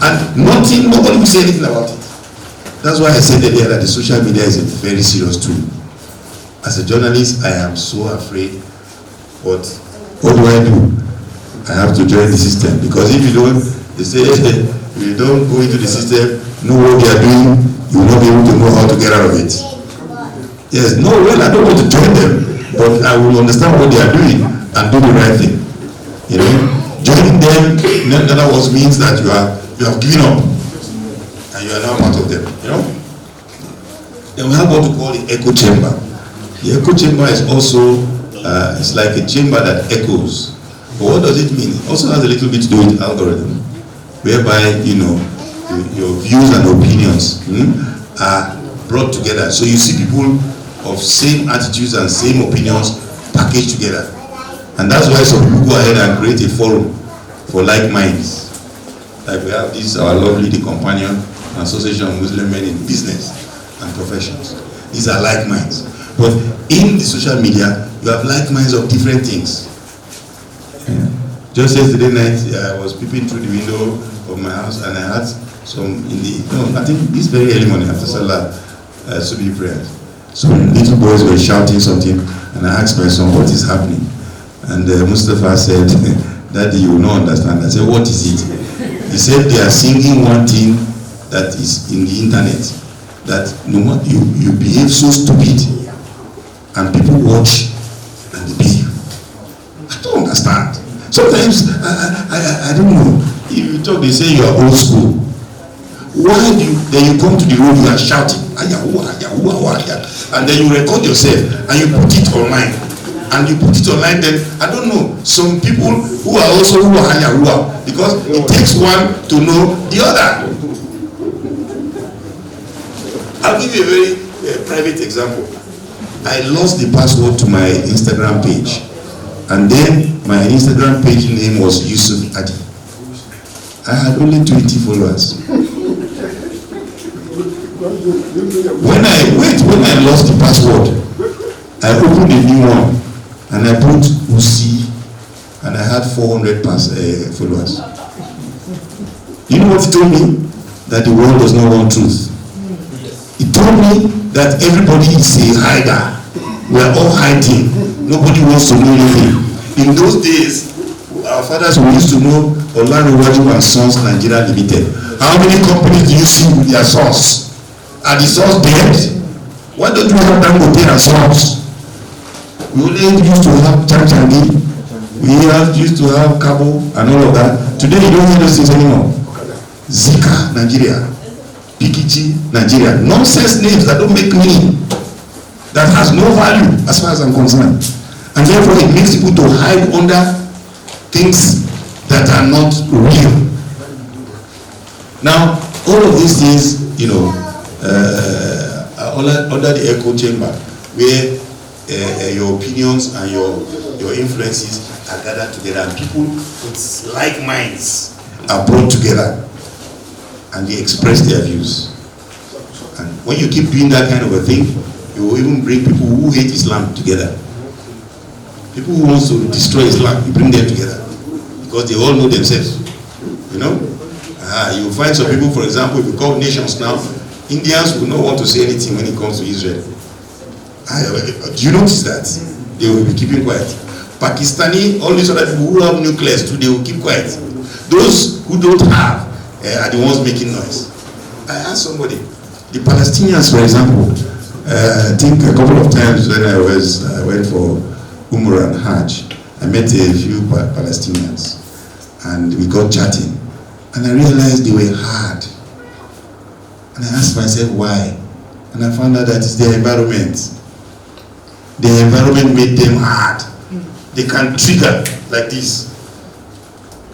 And nobody will say anything about it. That's why I said earlier that the social media is a very serious tool. As a journalist, I am so afraid. But what do? I have to join the system, because if you don't, they say if you don't go into the system, know what they are doing, you will not be able to know how to get out of it. Yes, no, well, I don't want to join them, but I will understand what they are doing and do the right thing. You know, joining them, in other words, means that you have given up and you are now out of them. You know. Then we have what we call the echo chamber. The echo chamber is also it's like a chamber that echoes. But what does it mean? It also has a little bit to do with algorithm, whereby your views and opinions are brought together. So you see people of same attitudes and same opinions packaged together. And that's why some people go ahead and create a forum for like minds. Like we have this, our lovely The Companion, Association of Muslim Men in Business and Professions. These are like minds. But in the social media, you have like minds of different things. Yeah. Just yesterday night, I was peeping through the window of my house and I had some I think this very early morning after Salah, Subi prayers. Some little boys were shouting something and I asked my son, what is happening? And Mustafa said, Daddy, you will not understand. I said, what is it? He said they are singing one thing that is in the internet, that no matter you behave so stupid and people watch and they believe. I don't understand. Sometimes I don't know. If you talk, they say you are old school. Why then you come to the road, you are shouting, and then you record yourself and you put it online. And you put it online, then I don't know. Some people who are also because it takes one to know the other. I'll give you a very private example. I lost the password to my Instagram page, and then my Instagram page name was Yusuf Adi. I had only 20 followers. When I lost the password, I opened a new one and I put Usi, and I had 400 followers. You know what he told me? That the world does not want truth. He told me that everybody is a hider. We are all hiding. Nobody wants to know anything. In those days, our fathers we used to know Olaniwaju and Sons Nigeria Limited. How many companies do you see with their sons? Are the sons dead? Why don't you have Dangote and Sons? We only used to have Changi. We used to have Cabo and all of that. Today you don't hear those things anymore. Zika, Nigeria. Pikichi, Nigeria. Nonsense names that don't make meaning. That has no value as far as I'm concerned. And therefore it makes people to hide under things that are not real. Now, all of these things, are under the echo chamber, where your opinions and your influences are gathered together, and people with like minds are brought together and they express their views. And when you keep doing that kind of a thing, you will even bring people who hate Islam together. People who want to destroy Islam, you bring them together because they all know themselves. You find some people, for example, if you call nations now, Indians will not want to say anything when it comes to Israel. Do you notice that? They will be keeping quiet. Pakistani, all these other people who have nuclears too, they will keep quiet. Those who don't have are the ones making noise. I asked somebody, the Palestinians, for example, I think a couple of times when I went for Umrah and Hajj, I met a few Palestinians and we got chatting, and I realized they were hard. And I asked myself why, and I found out that it's their environment. Their environment made them hard. They can trigger like this.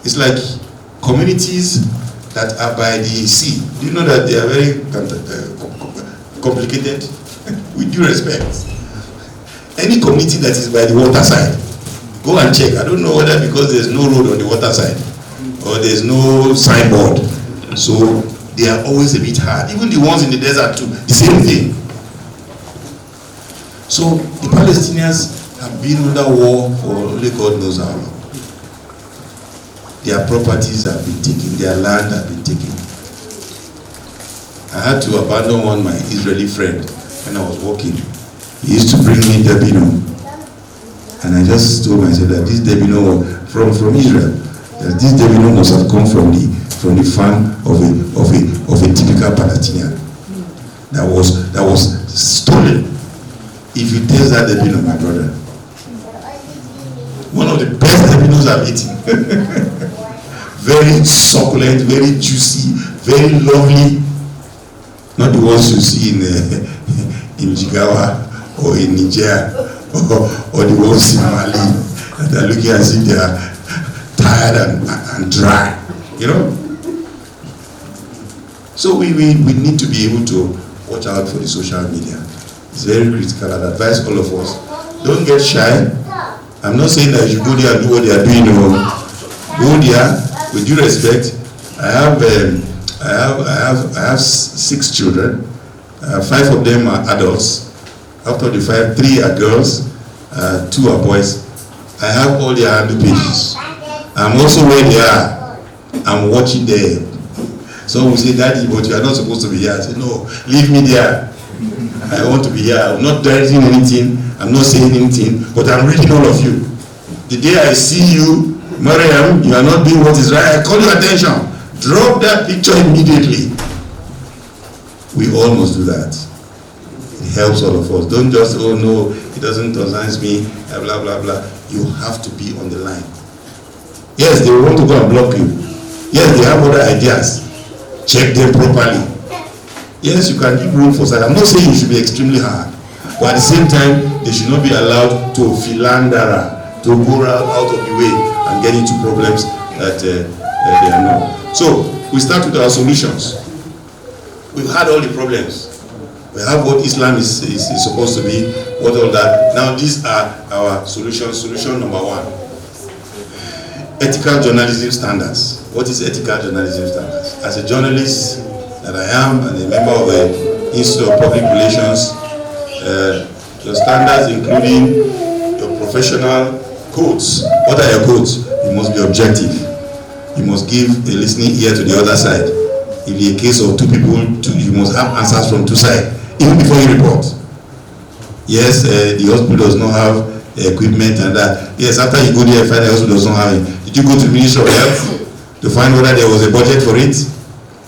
It's like communities that are by the sea. Do you know that they are very complicated? With due respect. Any community that is by the water side, Go and check. I don't know whether because there's no road on the water side or there's no signboard. So they are always a bit hard. Even the ones in the desert too, the same thing. So the Palestinians have been under war for only God knows how long. Their properties have been taken, their land have been taken. I had to abandon one my Israeli friend when I was working. He used to bring me debino. And I just told myself that this debino from Israel, that this debino must have come from the farm of a typical Palestinian that was stolen. If you taste that debino, my brother, one of the best debinos I've eaten. Very succulent, very juicy, very lovely. Not the ones you see in Jigawa or in Niger or the ones in Mali that are looking as if they are tired and dry, you know. So we need to be able to watch out for the social media. It's very critical. I advise all of us, don't get shy. I'm not saying that you go there and do what they are doing. No. Go there. With due respect, I have 6 children. 5 of them are adults. Out of the 5, 3 are girls, 2 are boys. I have all their handle pages. I'm also where they are. I'm watching them. Some will say, Daddy, but you are not supposed to be here. I say, no, leave me there. I want to be here. I'm not directing anything. I'm not saying anything, but I'm reading all of you. The day I see you, Mariam, you are not doing what is right, I call your attention. Drop that picture immediately. We all must do that. It helps all of us. Don't just, oh no, it doesn't concern me, blah, blah, blah. You have to be on the line. Yes, they want to go and block you. Yes, they have other ideas. Check them properly. Yes, you can give room for that. I'm not saying you should be extremely hard. But at the same time, they should not be allowed to philander, to go out of the way and get into problems that they are not. So, we start with our solutions. We've had all the problems. We have what Islam is supposed to be, what all that. Now, these are our solutions. Solution number 1. Ethical journalism standards. What is ethical journalism standards? As a journalist that I am and a member of the Institute of Public Relations, your standards including your professional codes. What are your codes? You must be objective. You must give a listening ear to the other side. If in a case of 2 people, you must have answers from 2 sides, even before you report. Yes, the hospital does not have equipment and that. Yes, after you go there, find the hospital does not have it. Did you go to the Ministry of Health to find whether there was a budget for it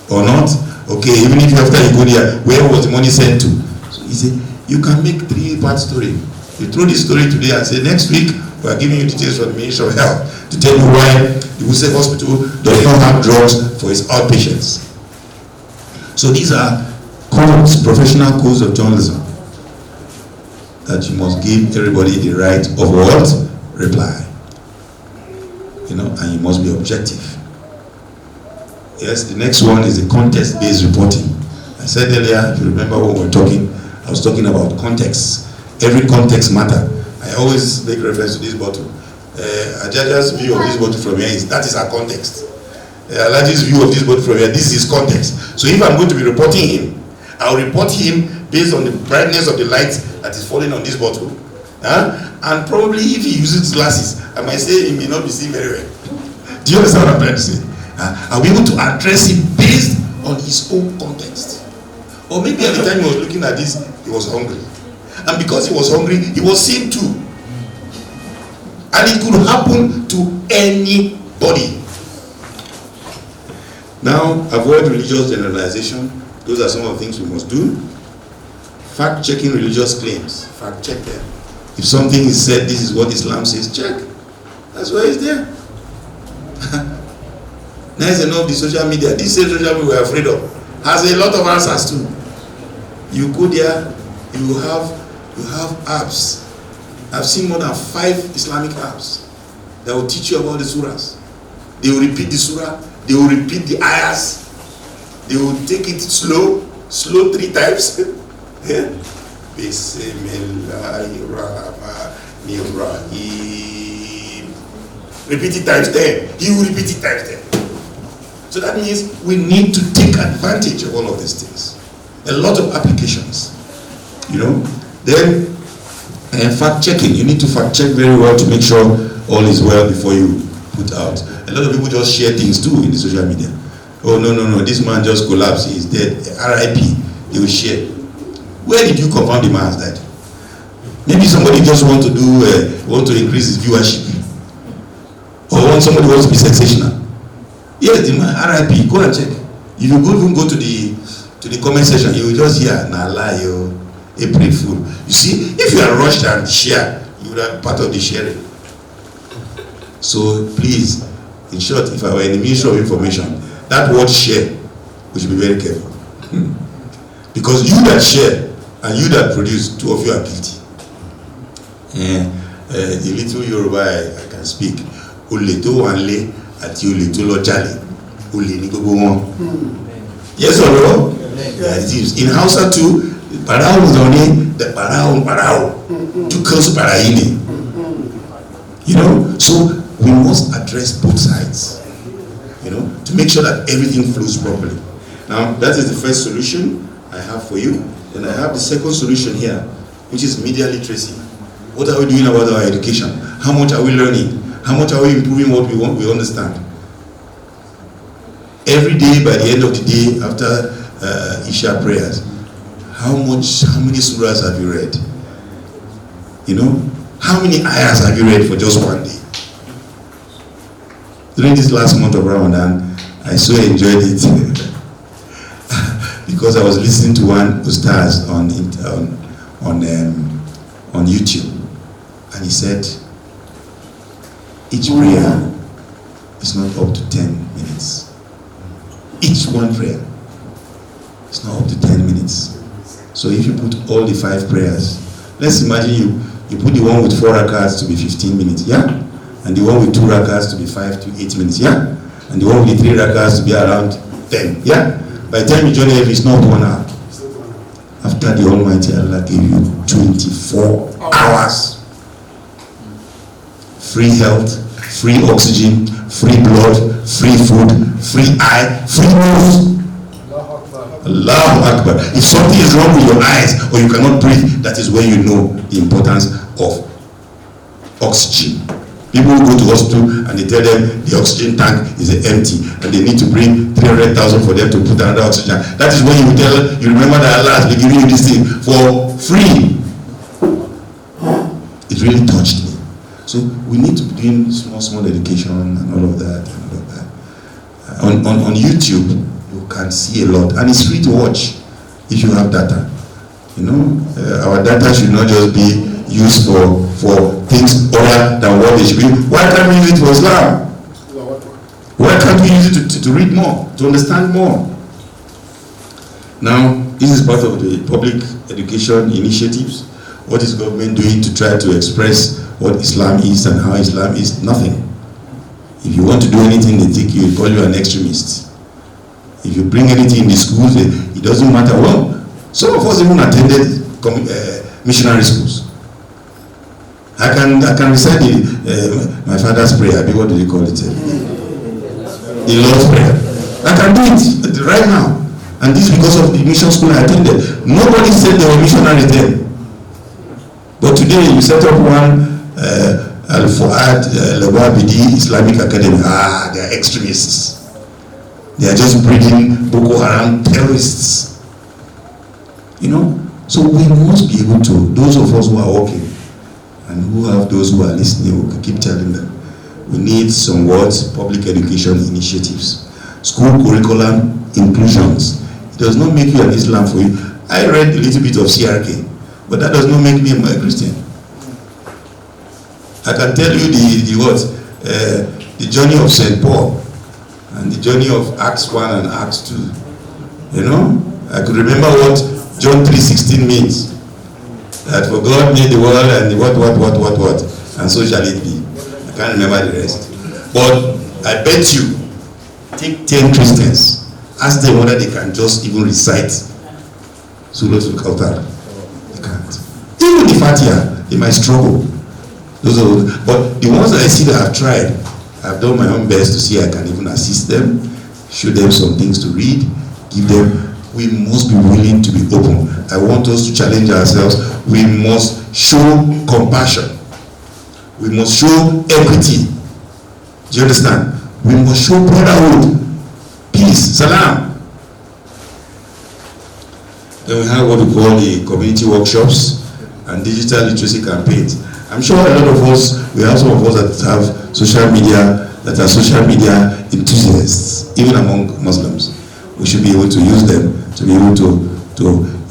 or not? Okay, even if after you go there, where was the money sent to? So he said, you can make 3-part story. You throw this story today and say, next week, we are giving you details from the Ministry of Health to tell you why the Wuse Hospital does not have drugs for its outpatients. So these are codes, professional codes of journalism that you must give everybody the right of what? Reply. You know, and you must be objective. Yes, the next one is the context-based reporting. I said earlier, if you remember when we were talking, I was talking about context. Every context matter. I always make reference to this bottle. Ajaja's view of this bottle from here is, that is our context. Alaji's view of this bottle from here, this is context. So if I'm going to be reporting him, I'll report him based on the brightness of the light that is falling on this bottle. And probably if he uses glasses, I might say he may not be seen very well. Do you understand what I'm trying to say? I'll be able to address him based on his own context. Or maybe at the time he was looking at this, he was hungry. And because he was hungry, he was seen too. And it could happen to anybody. Now, avoid religious generalization. Those are some of the things we must do. Fact-checking religious claims. Fact-check them. If something is said, this is what Islam says, check. That's why it's there. Nice enough, the social media. This same social media we're afraid of has a lot of answers too. You go there, you have apps. I've seen more than 5 Islamic apps that will teach you about the surahs. They will repeat the surah, they will repeat the ayahs, they will take it slow 3 times. Bismillahirrahmanirrahim. repeat it times 10. He will repeat it times 10. So that means we need to take advantage of all of these things. A lot of applications, you know. Then fact checking. You need to fact check very well to make sure all is well before you put out. A lot of people just share things too in the social media. Oh no, this man just collapsed, he's dead, RIP, they will share. Where did you confirm the man has died? Maybe somebody just want to increase his viewership, or somebody wants to be sensational. Yes, the man RIP, go and check. If you even go to the comment section, you will just hear nah lie, April Fool. You see, if you are rushed and share, you would have part of the sharing. So please, in short, if I were in the Ministry of Information, that word share, we should be very careful. Because you that share and you that produce, two of you are guilty. The little Yoruba I can speak, Ole to wanle ati ole to lo jale, ole ni gbogbo won. Yes or no? In Hausa too, parao zone, the parao, to close paraini. You know, so we must address both sides, you know, to make sure that everything flows properly. Now, that is the first solution I have for you. Then I have the second solution here, which is media literacy. What are we doing about our education? How much are we learning? How much are we improving what we understand? Every day, by the end of the day, after Isha prayers, how many surahs have you read? You know, how many ayahs have you read for just one day? During this last month of Ramadan, I so enjoyed it because I was listening to one ustaz on YouTube, and he said each prayer is not up to 10 minutes. Each one prayer is not up to 10 minutes. So if you put all the 5 prayers, let's imagine you put the one with 4 rakats to be 15 minutes, yeah? And the one with 2 rakats to be 5 to 8 minutes, yeah? And the one with 3 rakats to be around 10, yeah? By the time you join it, it's not 1 hour. After the Almighty Allah gave you 24 hours. Free health, free oxygen, free blood, free food, free eye, free nose. Allahu Akbar. If something is wrong with your eyes or you cannot breathe, that is when you know the importance of oxygen. People who go to hospital and they tell them the oxygen tank is empty and they need to bring 300,000 for them to put another oxygen. That is when you remember that Allah has been giving you this thing for free. It really touched me. So we need to be doing small education and all of that. On YouTube, you can see a lot, and it's free to watch if you have data. You know, our data should not just be used for things other than what they should be. Why can't we use it for Islam? Why can't we use it to read more, to understand more? Now, this is part of the public education initiatives. What is government doing to try to express what Islam is and how Islam is? Nothing. If you want to do anything, they call you an extremist. If you bring anything in the schools, it doesn't matter. Well, some of us even attended missionary schools. I can recite my father's prayer. What do they call it? The Lord's Prayer. I can do it right now. And this is because of the mission school I attended. Nobody said they were missionaries then. But today you set up one Al-Fuad Lawabidi Islamic Academy. They are extremists. They are just breeding Boko Haram terrorists. You know? So we must be able to, those of us who are working and who have those who are listening, we can keep telling them, we need some words, public education initiatives, school curriculum inclusions. It does not make you an Islam for you. I read a little bit of CRK, but that does not make me a Christian. I can tell you the journey of St. Paul and the journey of Acts 1 and Acts 2. You know, I could remember what John 3:16 means. That for God made the world and what, and so shall it be. I can't remember the rest. But I bet you, take 10 Christians, ask them whether they can just even recite Surah Al-Kawthar. They can't. Even the Fatiha, they might struggle. But the ones that I see that have tried, I've done my own best to see I can even assist them, show them some things to read, give them. We must be willing to be open. I want us to challenge ourselves. We must show compassion. We must show equity. Do you understand? We must show brotherhood, peace, salam. Then we have what we call the community workshops and digital literacy campaigns. I'm sure a lot of us, we have some of us that have social media, that are social media enthusiasts, even among Muslims. We should be able to use them to be able to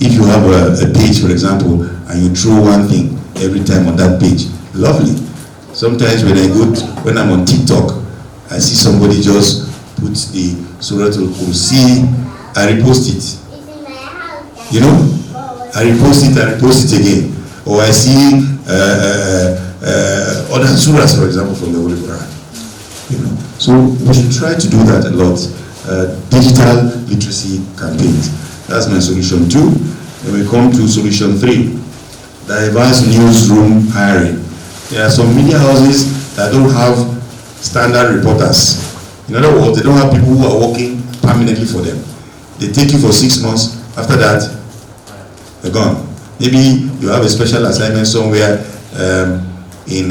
if you have a page, for example, and you throw one thing every time on that page, lovely. Sometimes when I'm on TikTok, I see somebody just put the Surah Al-Kursi, I repost it. You know, I repost it again. Or I see other surahs, for example, from the Holy Quran. You know, so we should try to do that a lot. Digital literacy campaigns. That's my solution 2. Then we come to solution 3. Diverse newsroom hiring. There are some media houses that don't have standard reporters. In other words, they don't have people who are working permanently for them. They take you for 6 months. After that, they're gone. Maybe you have a special assignment somewhere in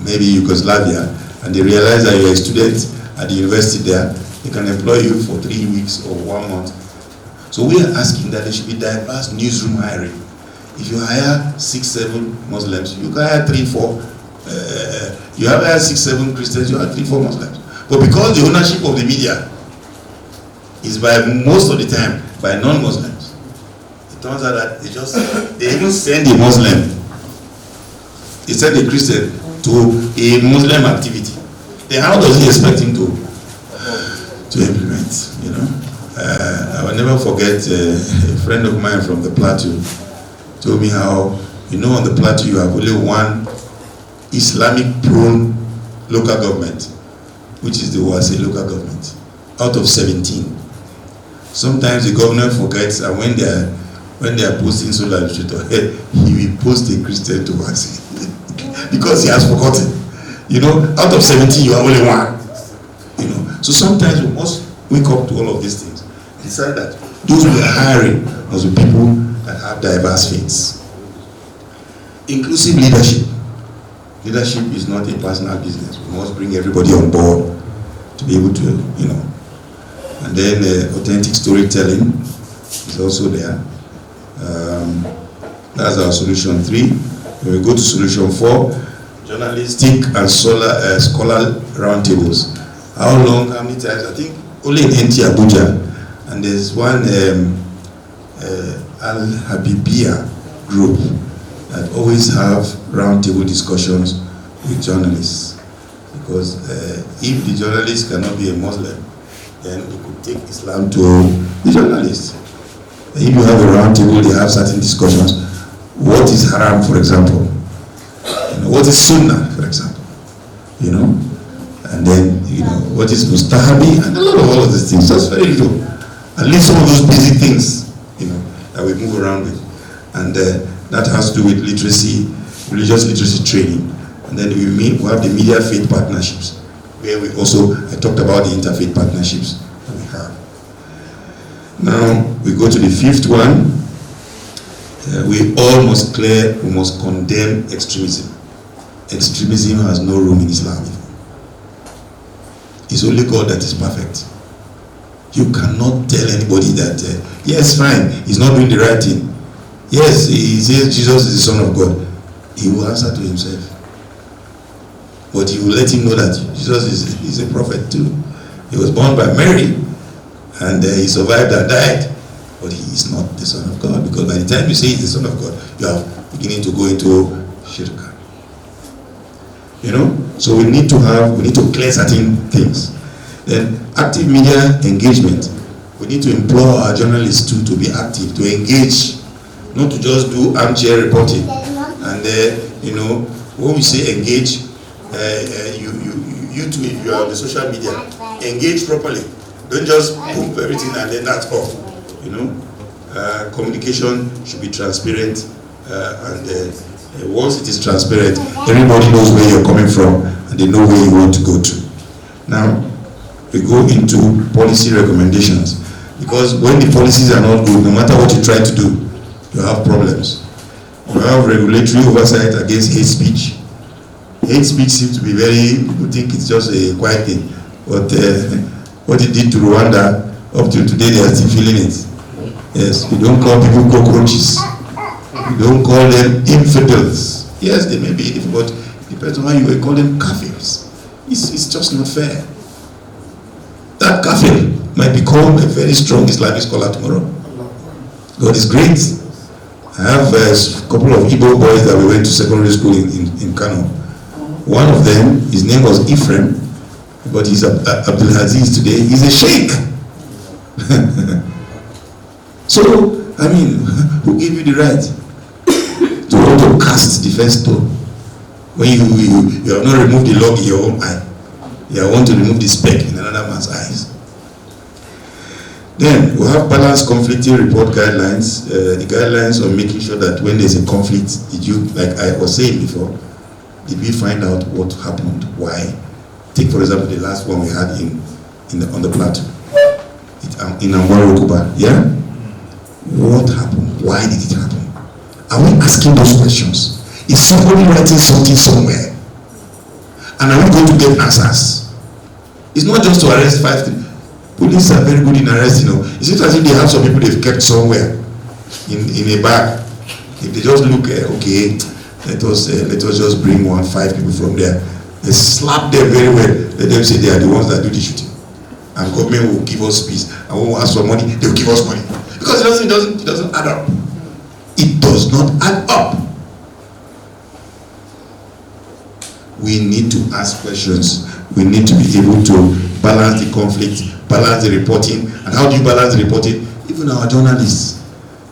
maybe Yugoslavia, and they realize that you're a student at the university there. They can employ you for 3 weeks or 1 month. So we are asking that there should be diverse newsroom hiring. If you hire 6-7 Muslims, you can hire 3-4. You have hired 6-7 Christians, you have 3-4 Muslims. But because the ownership of the media is by most of the time by non-Muslims, it turns out that they even send a Muslim, they send a Christian to a Muslim activity. Then how does he expect him to implement, you know? I will never forget a friend of mine from the Plateau told me how, you know, on the Plateau you have only one Islamic prone local government, which is the Wase local government, out of 17. Sometimes the governor forgets, and when they are posting solar illustrator, he will post a Christian to Wase because he has forgotten. You know, out of 17 you have only one. You know, so sometimes we must wake up to all of these things. Decide that those we are hiring must be people that have diverse faiths. Inclusive leadership. Leadership is not a personal business. We must bring everybody on board to be able to, you know. And then authentic storytelling is also there. That's our solution 3. When we go to solution 4, journalistic and scholar roundtables. How long, how many times? I think only in NT Abuja. And there's one Al-Habibia group that always have roundtable discussions with journalists. Because if the journalist cannot be a Muslim, then we could take Islam to the journalist. If you have a roundtable, they have certain discussions. What is haram, for example? You know, what is sunnah, for example? You know? And then, you know, what is mustahabi, and a lot of all of these things. That's very low. At least some of those basic things, you know, that we move around with. And that has to do with literacy, religious literacy training. And then we have the media faith partnerships, where we also, I talked about the interfaith partnerships that we have. Now, we go to the 5th one. We all must we must condemn extremism. Extremism has no room in Islam. It's only God that is perfect. You cannot tell anybody that, yes, fine, he's not doing the right thing. Yes, he says Jesus is the Son of God. He will answer to himself. But he will let him know that Jesus is a prophet too. He was born by Mary, and he survived and died. But he is not the Son of God, because by the time you say he's the Son of God, you are beginning to go into shirk. You know? So we need to clear certain things. Then active media engagement. We need to implore our journalists to be active, to engage, not to just do armchair reporting. And you know, when we say engage, you too, if you are on the social media, engage properly. Don't just pump everything and then that's off. You know, communication should be transparent, and once it is transparent, everybody knows where you're coming from and they know where you want to go to. Now, we go into policy recommendations. Because when the policies are not good, no matter what you try to do, you have problems. You have regulatory oversight against hate speech. Hate speech seems to be very, people think it's just a quiet thing. But what it did to Rwanda, up till today they are still feeling it. Yes, we don't call people cockroaches. We don't call them infidels. Yes, they may be, but it depends on how you will call them kafirs. It's just not fair. That kafir might become a very strong Islamic scholar tomorrow. God is great. I have a couple of Igbo boys that we went to secondary school in Kano. One of them, his name was Ephraim, but he's Abdulaziz today. He's a sheikh. So, I mean, who gave you the right to want to cast the first stone when you have not removed the log in your own eye? You want to remove the speck in another man's eyes. Then we have balanced conflicting report guidelines. The guidelines on making sure that when there's a conflict, like I was saying before, did we find out what happened? Why? Take for example the last one we had on the plateau in Amwarokuba. Yeah? What happened? Why did it happen? Are we asking those questions? Is somebody writing something somewhere? And are we going to get answers? It's not just to arrest 5 people. Police are very good in arresting. It's not as if they have some people they've kept somewhere in a bag. If they just look, okay, let us just bring 5 people from there. They slap them very well. Let them say they are the ones that do the shooting. And government will give us peace. And when we ask for money, they will give us money. Because it doesn't add up. It does not add up. We need to ask questions. We need to be able to balance the conflict, balance the reporting. And how do you balance the reporting? Even our journalists.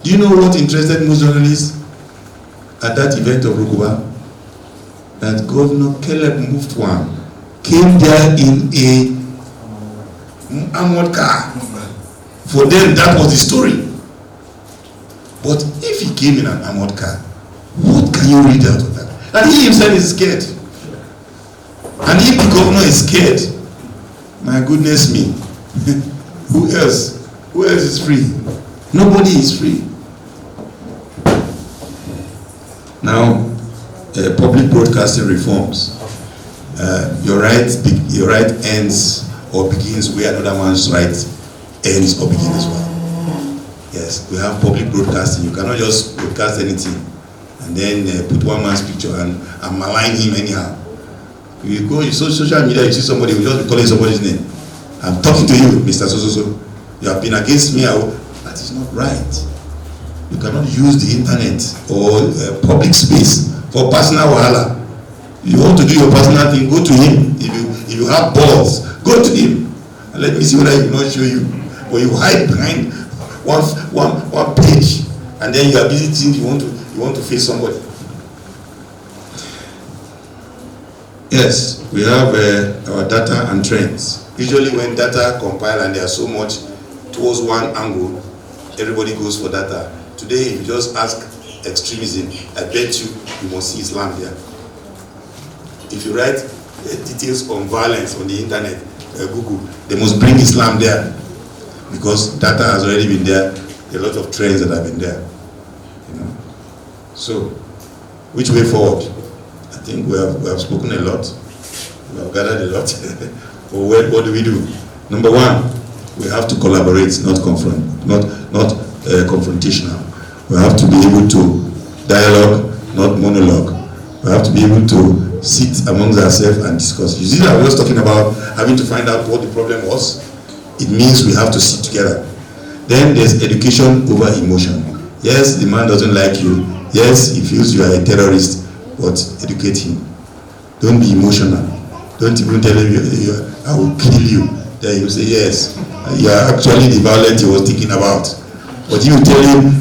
Do you know what interested most journalists at that event of Rukuba? That Governor Caleb Mufwang came there in a armored car. For them, that was the story. But if he came in an armored car, what can you read out of that? And he himself is scared. And if the governor is scared, my goodness me, who else? Who else is free? Nobody is free. Now, public broadcasting reforms. Your right ends or begins where another man's right ends or begins as well. Yes, we have public broadcasting. You cannot just broadcast anything and then put one man's picture and malign him anyhow. You go on social media, you see somebody, you just be calling somebody's name. I'm talking to you, Mr. So. You have been against me. That is not right. You cannot use the internet or public space for personal wahala. You want to do your personal thing, go to him. If you have balls, go to him. And let me see whether he will not show you. But you hide behind one page, and then you are busy thinking you want to face somebody. Yes, we have our data and trends. Usually when data compile and there are so much towards one angle, everybody goes for data. Today, if you just ask extremism, I bet you must see Islam there. If you write details on violence on the internet, Google, they must bring Islam there. Because data has already been there. There are a lot of trends that have been there. So, which way forward? I think we have spoken a lot. We have gathered a lot. But what do we do? Number one, we have to collaborate, not confrontational. We have to be able to dialogue, not monologue. We have to be able to sit amongst ourselves and discuss. You see, I was talking about having to find out what the problem was. It means we have to sit together. Then there's education over emotion. Yes, the man doesn't like you. Yes, he feels you are a terrorist, but educate him. Don't be emotional. Don't even tell him, I will kill you. Then he will say, yes, you are actually the violence he was thinking about. But you tell him,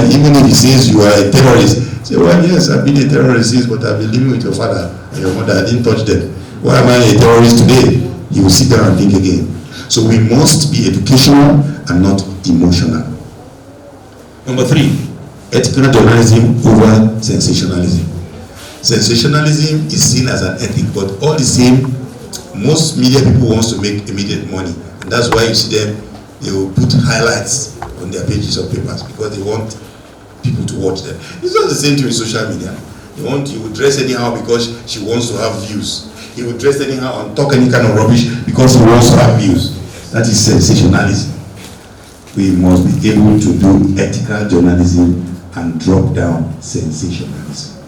even if he says you are a terrorist, say, well, yes, I've been a terrorist since, but I've been living with your father and your mother. I didn't touch them. Why am I a terrorist today? He will sit down and think again. So we must be educational and not emotional. Number 3, ethical journalism over sensationalism. Sensationalism is seen as an ethic, but all the same, most media people wants to make immediate money, and that's why you see them, they will put highlights on their pages of papers because they want people to watch them. It's not the same thing with social media. You would dress anyhow because she wants to have views. He would dress anyhow and talk any kind of rubbish because he wants to have views. That is sensationalism. We must be able to do ethical journalism and drop down sensationalism.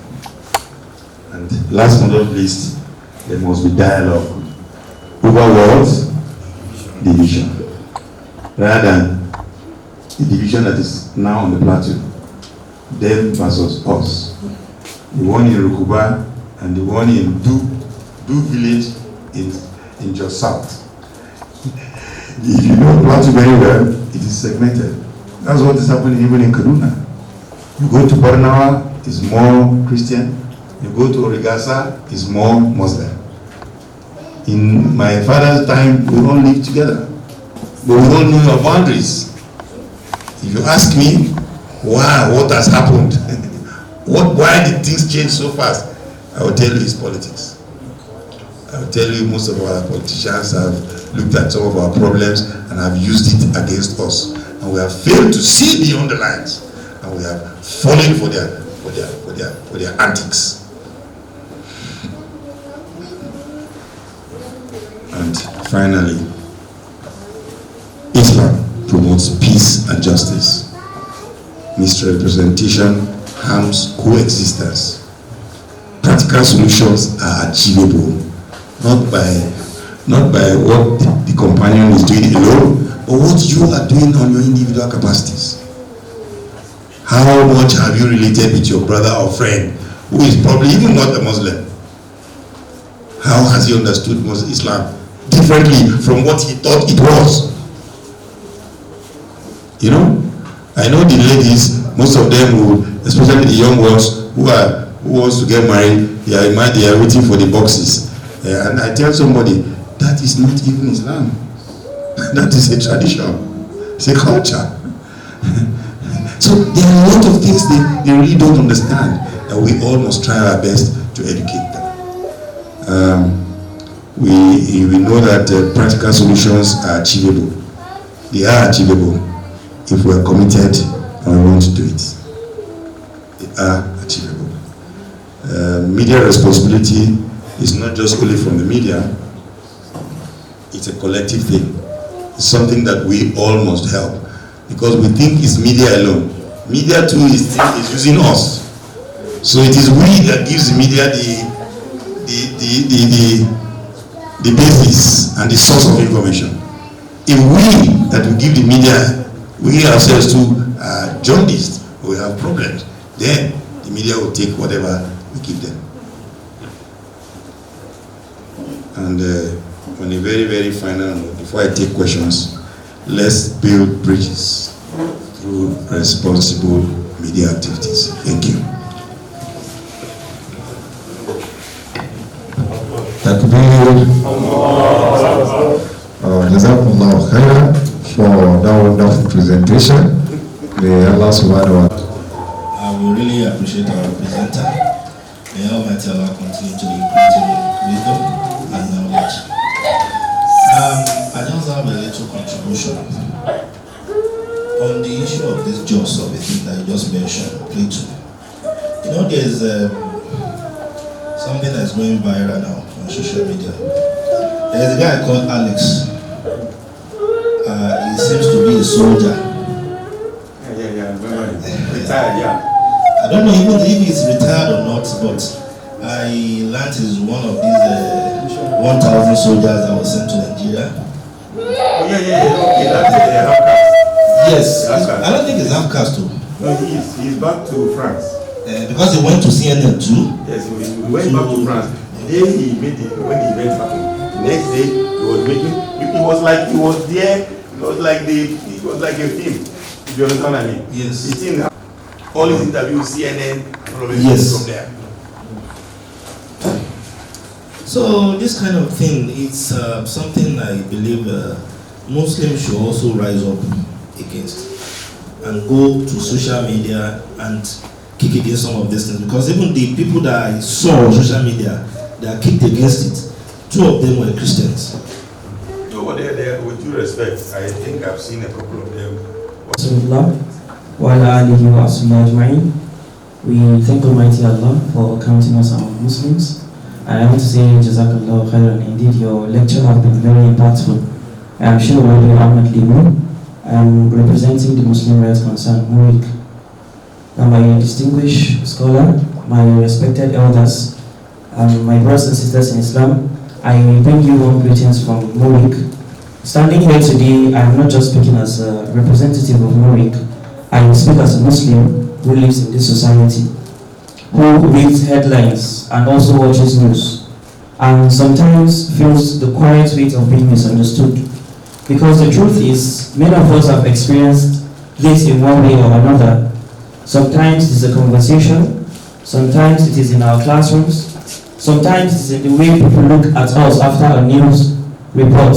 And last but not least, there must be dialogue over words, division, rather than the division that is now on the plateau, them versus us. The one in Rukuba and the one in Du village in Jos South. If you know Plateau very well, it is segmented. That's what is happening even in Kaduna. You go to Barnawa, it's more Christian. You go to Origasa, it's more Muslim. In my father's time, we all lived together, but we don't know our boundaries. If you ask me, why, what has happened? Why did things change so fast? I will tell you it's politics. I will tell you most of our politicians have looked at some of our problems and have used it against us. And we have failed to see beyond the lines. And we have fallen for their antics. And finally, Islam promotes peace and justice. Misrepresentation harms coexistence. Practical solutions are achievable, not by what the companion is doing alone, but what you are doing on your individual capacities. How much have you related with your brother or friend who is probably even not a Muslim? How has he understood Islam differently from what he thought it was? You know, I know the ladies, most of them will, especially the young ones who wants to get married, they are waiting for the boxes. And I tell somebody, that is not even Islam. That is a tradition. It's a culture. So there are a lot of things they really don't understand, and we all must try our best to educate them. We know that practical solutions are achievable. They are achievable if we are committed and we want to do it. They are achievable. Media responsibility is not just only from the media, it's a collective thing. It's something that we all must help, because we think it's media alone. Media too is using us. So it is we that gives the media the basis and the source of information. If we that will give the media, we ourselves too are jaundiced, we have problems, then the media will take whatever we give them. And on a very, very final note, before I take questions, let's build bridges through responsible media activities. Thank you. Takbir. Jazakumullah khairan for that wonderful presentation. May Allah subhanahu wa ta'ala. We really appreciate our presenter. May Almighty Allah continue to increase him in wisdom and knowledge. I just have a little contribution on the issue of this Jos of the thing that you just mentioned, Plato. You know, there's something that's going viral now on social media. There's a guy called Alex. He seems to be a soldier. Retired, yeah. I don't know even if he's retired or not, but I learned he's one of these 1,000 soldiers that was sent to Nigeria. Oh, okay, that's half-caste. Yes, I don't think he's half-caste too. No, he's back to France. Because he went to CNN too. Yes, he went back to France. The day he made it, when the event happened, the next day he was making, it was like he was there, it was like a film. If you understand what I mean? Yes. It's in all his interviews, CNN, all of it from there. So this kind of thing, it's something I believe Muslims should also rise up against and go to social media and kick against some of these things, because even the people that I saw on social media, they are kicked against it. Two of them were Christians. No, with due respect, I think I've seen a couple of them. We thank Almighty Allah for counting us among Muslims. And I want to say, Jazakallah khairan. Indeed, your lecture has been very impactful. I am sure Wali Ahmad Limu. I am representing the Muslim Rights Concern, MURIC. And my distinguished scholar, my respected elders, my brothers and sisters in Islam, I bring you warm greetings from MURIC. Standing here today, I am not just speaking as a representative of MURIC. I speak as a Muslim who lives in this society, who reads headlines and also watches news, and sometimes feels the quiet weight of being misunderstood. Because the truth is, many of us have experienced this in one way or another. Sometimes it is a conversation, sometimes it is in our classrooms, sometimes it is in the way people look at us after a news report,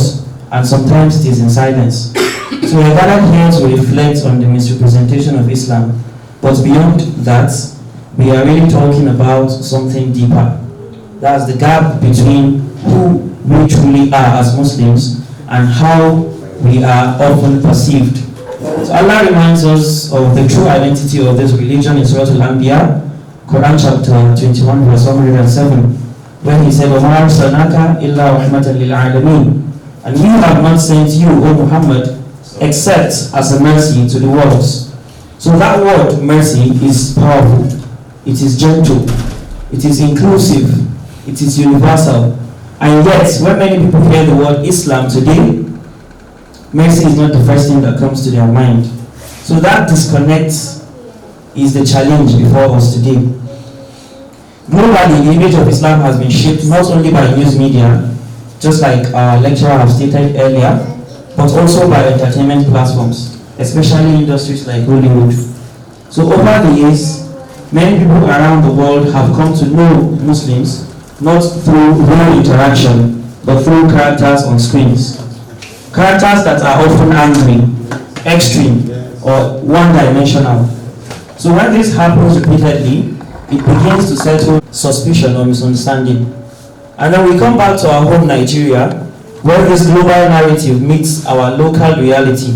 and sometimes it is in silence. So we are gathered here to reflect on the misrepresentation of Islam. But beyond that, we are really talking about something deeper. That's the gap between who we truly are as Muslims and how we are often perceived. So Allah reminds us of the true identity of this religion in Surah Al-Anbiya, Quran chapter 21 verse 107, when he said, وَمَا أَرْسَلْنَاكَ إِلَّا رَحْمَةً لِلْعَالَمِينَ. And we have not sent you, O Muhammad, except as a mercy to the worlds. So that word, mercy, is powerful, it is gentle, it is inclusive, it is universal. And yet, when many people hear the word Islam today, mercy is not the first thing that comes to their mind. So that disconnect is the challenge before us today. Globally, the image of Islam has been shaped not only by news media, just like our lecturer have stated earlier, but also by entertainment platforms, especially industries like Hollywood. So over the years, many people around the world have come to know Muslims not through real interaction, but through characters on screens. Characters that are often angry, extreme, or one-dimensional. So when this happens repeatedly, it begins to settle suspicion or misunderstanding. And then we come back to our home Nigeria, where this global narrative meets our local reality.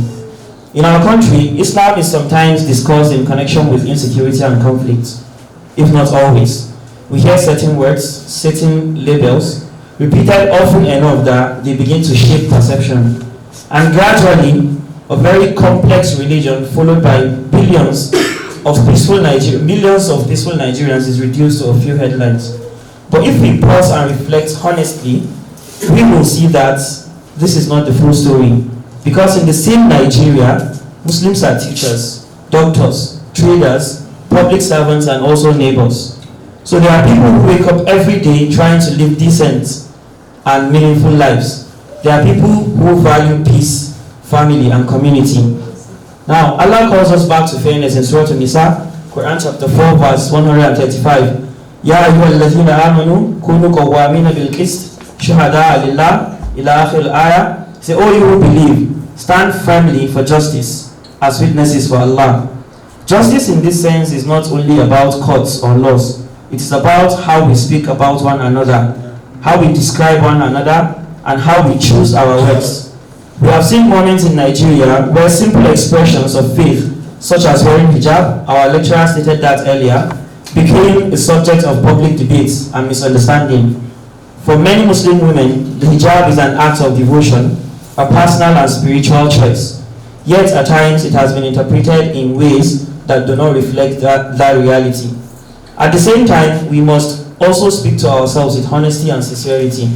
In our country, Islam is sometimes discussed in connection with insecurity and conflict, if not always. We hear certain words, certain labels, repeated often enough that they begin to shape perception. And gradually, a very complex religion followed by millions of peaceful Nigerians is reduced to a few headlines. But if we pause and reflect honestly, we will see that this is not the full story. Because in the same Nigeria, Muslims are teachers, doctors, traders, public servants, and also neighbors. So there are people who wake up every day trying to live decent and meaningful lives. There are people who value peace, family, and community. Now, Allah calls us back to fairness in Surah An-Nisa, Quran chapter 4, verse 135. Ya ayyuhalladhina amanu kunu qawwamina bil qist shuhada'a lillah ila akhir al-ayah. Say, all you who believe, stand firmly for justice as witnesses for Allah. Justice in this sense is not only about courts or laws. It is about how we speak about one another, how we describe one another, and how we choose our words. We have seen moments in Nigeria where simple expressions of faith, such as wearing hijab, our lecturer stated that earlier, became a subject of public debates and misunderstanding. For many Muslim women, the hijab is an act of devotion, a personal and spiritual choice. Yet at times it has been interpreted in ways that do not reflect that reality. At the same time, we must also speak to ourselves with honesty and sincerity.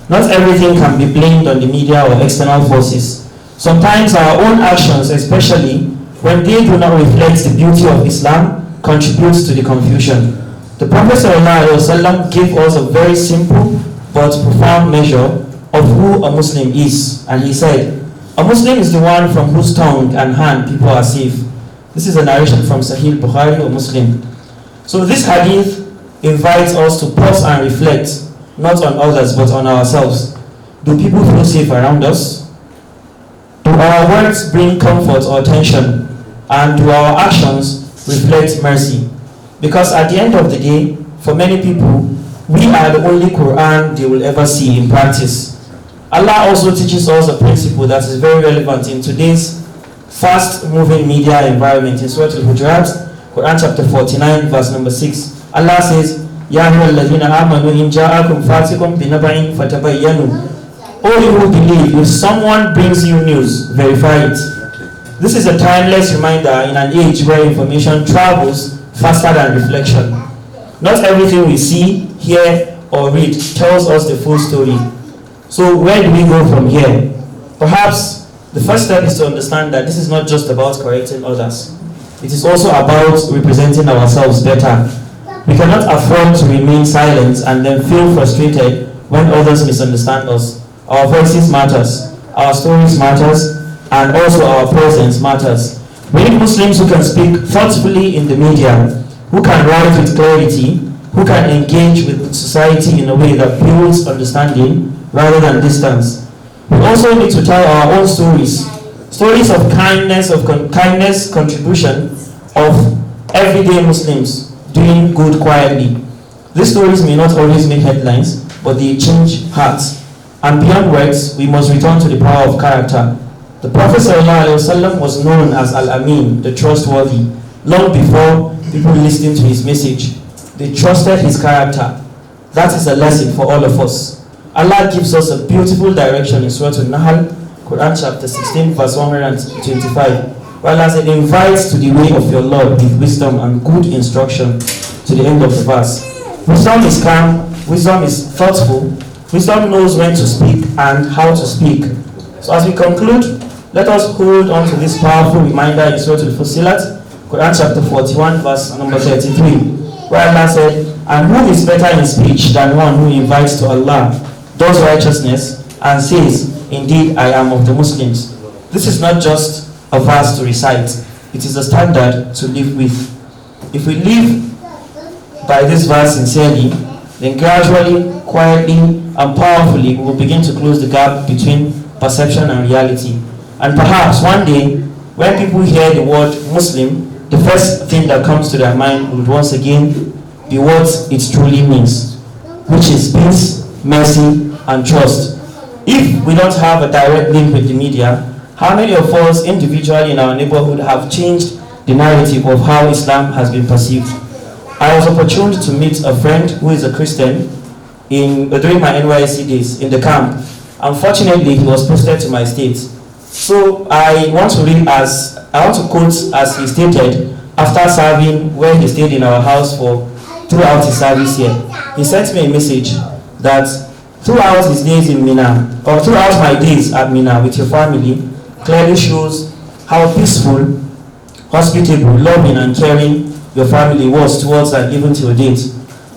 Not everything can be blamed on the media or external forces. Sometimes our own actions, especially when they do not reflect the beauty of Islam, contributes to the confusion. The Prophet ﷺ gave us a very simple but profound measure of who a Muslim is. And he said, a Muslim is the one from whose tongue and hand people are safe. This is a narration from Sahih Bukhari or Muslim. So this hadith invites us to pause and reflect, not on others but on ourselves. Do people feel safe around us? Do our words bring comfort or tension? And do our actions reflect mercy? Because at the end of the day, for many people, we are the only Quran they will ever see in practice. Allah also teaches us a principle that is very relevant in today's fast-moving media environment. In Surah Al-Hujurat, Quran chapter 49, verse number 6, Allah says, Ya ayyuhalladhina amanu in ja'akum fasiqun binaba'in fatabayyanu. O you who believe, if someone brings you news, verify it. This is a timeless reminder in an age where information travels faster than reflection. Not everything we see, hear, or read tells us the full story. So where do we go from here? Perhaps the first step is to understand that this is not just about correcting others. It is also about representing ourselves better. We cannot afford to remain silent and then feel frustrated when others misunderstand us. Our voices matters, our stories matters, and also our presence matters. We need Muslims who can speak thoughtfully in the media, who can write with clarity, who can engage with society in a way that builds understanding rather than distance. We also need to tell our own stories, stories of kindness, contribution of everyday Muslims doing good quietly. These stories may not always make headlines, but they change hearts. And beyond words, we must return to the power of character. The Prophet ﷺ was known as Al-Amin, the trustworthy, long before people listened to his message. They trusted his character. That is a lesson for all of us. Allah gives us a beautiful direction in Surah Al-Nahl, Quran chapter 16, verse 125. Where Allah said, invites to the way of your Lord with wisdom and good instruction, to the end of the verse. Wisdom is calm, wisdom is thoughtful, wisdom knows when to speak and how to speak. So as we conclude, let us hold on to this powerful reminder in Surah Al-Fussilat, Quran chapter 41, verse number 33, where Allah said, and who is better in speech than one who invites to Allah, does righteousness, and says, indeed I am of the Muslims. This is not just a verse to recite, it is a standard to live with. If we live by this verse sincerely, then gradually, quietly, and powerfully we will begin to close the gap between perception and reality. And perhaps one day, when people hear the word Muslim, the first thing that comes to their mind would once again be what it truly means, which is peace, mercy, and trust. If we don't have a direct link with the media, how many of us individually in our neighborhood have changed the narrative of how Islam has been perceived? I was opportune to meet a friend who is a Christian during my NYSC days in the camp. Unfortunately, he was posted to my state. So I want to quote as he stated after serving where he stayed in our house throughout his service here. He sent me a message that throughout his days in Mina, or throughout my days at Mina with your family, clearly shows how peaceful, hospitable, loving, and caring your family was towards and even till date.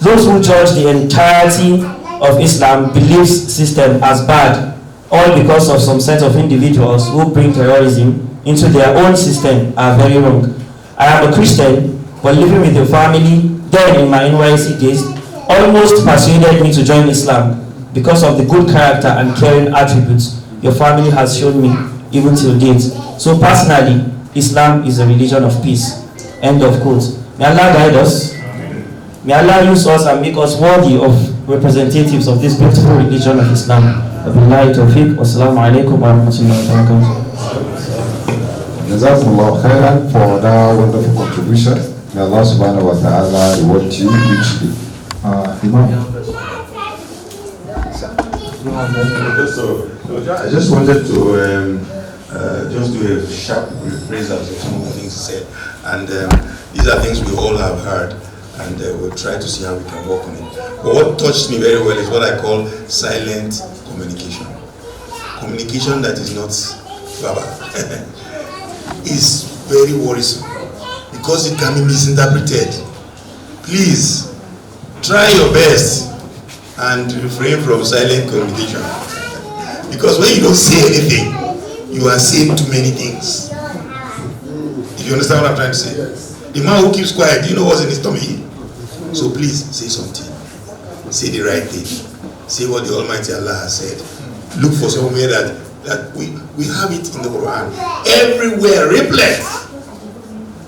Those who judge the entirety of Islam beliefs system as bad, all because of some set of individuals who bring terrorism into their own system, are very wrong. I am a Christian, but living with your family then in my NYC days almost persuaded me to join Islam because of the good character and caring attributes your family has shown me even till date. So personally, Islam is a religion of peace. End of quote. May Allah guide us. May Allah use us and make us worthy of representatives of this beautiful religion of Islam. Wabillahi tawfiq. Wassalamu alaikum wa rahmatullahi wa barakatuh. Jazakumullah khairan for that wonderful contribution. May Allah subhanahu wa ta'ala reward you richly. Imam. I just wanted to just do a sharp reprisal of some of the things he said. And these are things we all have heard, and we'll try to see how we can work on it. But what touched me very well is what I call silent communication. Communication that is not verbal is very worrisome because it can be misinterpreted. Please try your best and refrain from silent communication, because when you don't say anything, you are saying too many things. If you understand what I'm trying to say, the man who keeps quiet, you know what's in his tummy? So please say something, say the right thing, say what the Almighty Allah has said. Look for somewhere that we have it in the Quran everywhere, replete.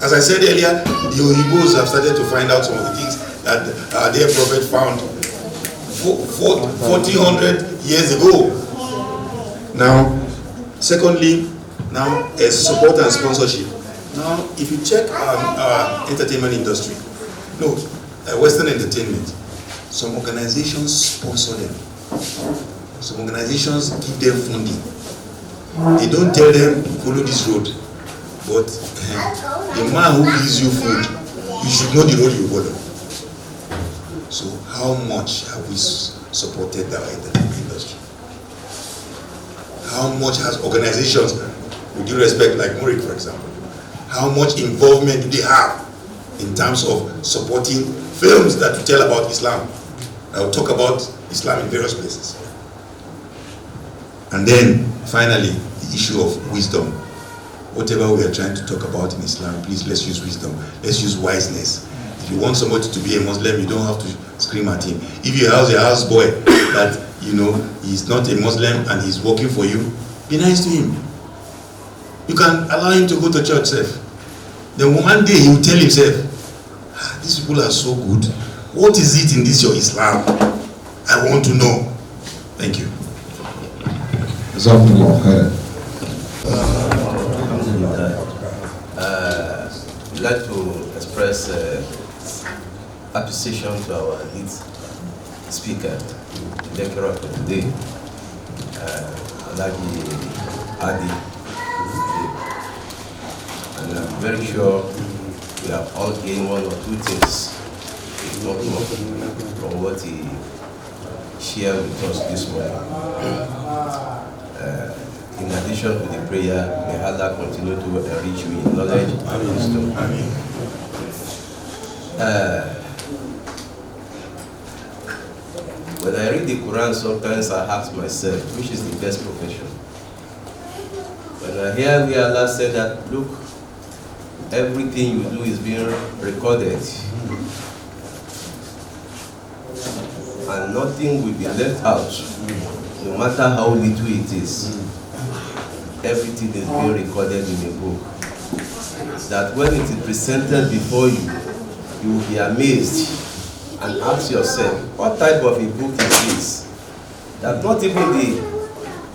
As I said earlier, the Oyibos have started to find out some of the things that their prophet found 1400 years ago. Now, secondly, now as support and sponsorship. Now, if you check our entertainment industry, no, Western entertainment, some organizations sponsor them. Some organizations give them funding. They don't tell them follow this road, but the man who gives you food, you should know the road you follow. So how much have we supported our entertainment industry? How much has organizations, with due respect, like Murik, for example, how much involvement do they have in terms of supporting films that will tell about Islam, that will talk about Islam in various places? And then, finally, the issue of wisdom. Whatever we are trying to talk about in Islam, please, let's use wisdom. Let's use wiseness. If you want somebody to be a Muslim, you don't have to scream at him. If you have a houseboy that, you know, he's not a Muslim and he's working for you, be nice to him. You can allow him to go to church, safe. Then one day he will tell himself, these people are so good. What is it in this your Islam? I want to know. Thank you. I'd like to express appreciation to our lead speaker, the lecturer for today, Alhaji Adi. And I'm very sure we have all gained one or two things, if not more, from what he shared with us this morning. In addition to the prayer, may Allah continue to enrich you in knowledge and wisdom. Amen. When I read the Quran, sometimes I ask myself, which is the best profession? When I hear where Allah said that, look, everything you do is being recorded, and nothing will be left out, no matter how little it is. Everything is being recorded in a book. That when it is presented before you, you will be amazed and ask yourself, what type of a book is this? That not even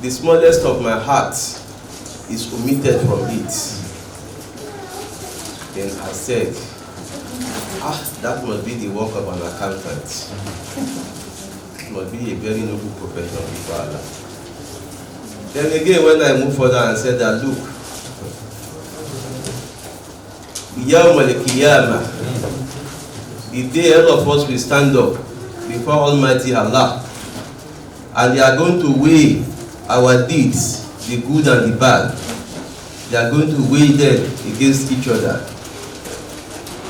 the smallest of my heart is omitted from it. Then I said, that must be the work of an accountant. It must be a very noble profession before Allah. Then again, when I moved further and said that, look, the day all of us will stand up before Almighty Allah, and they are going to weigh our deeds, the good and the bad. They are going to weigh them against each other.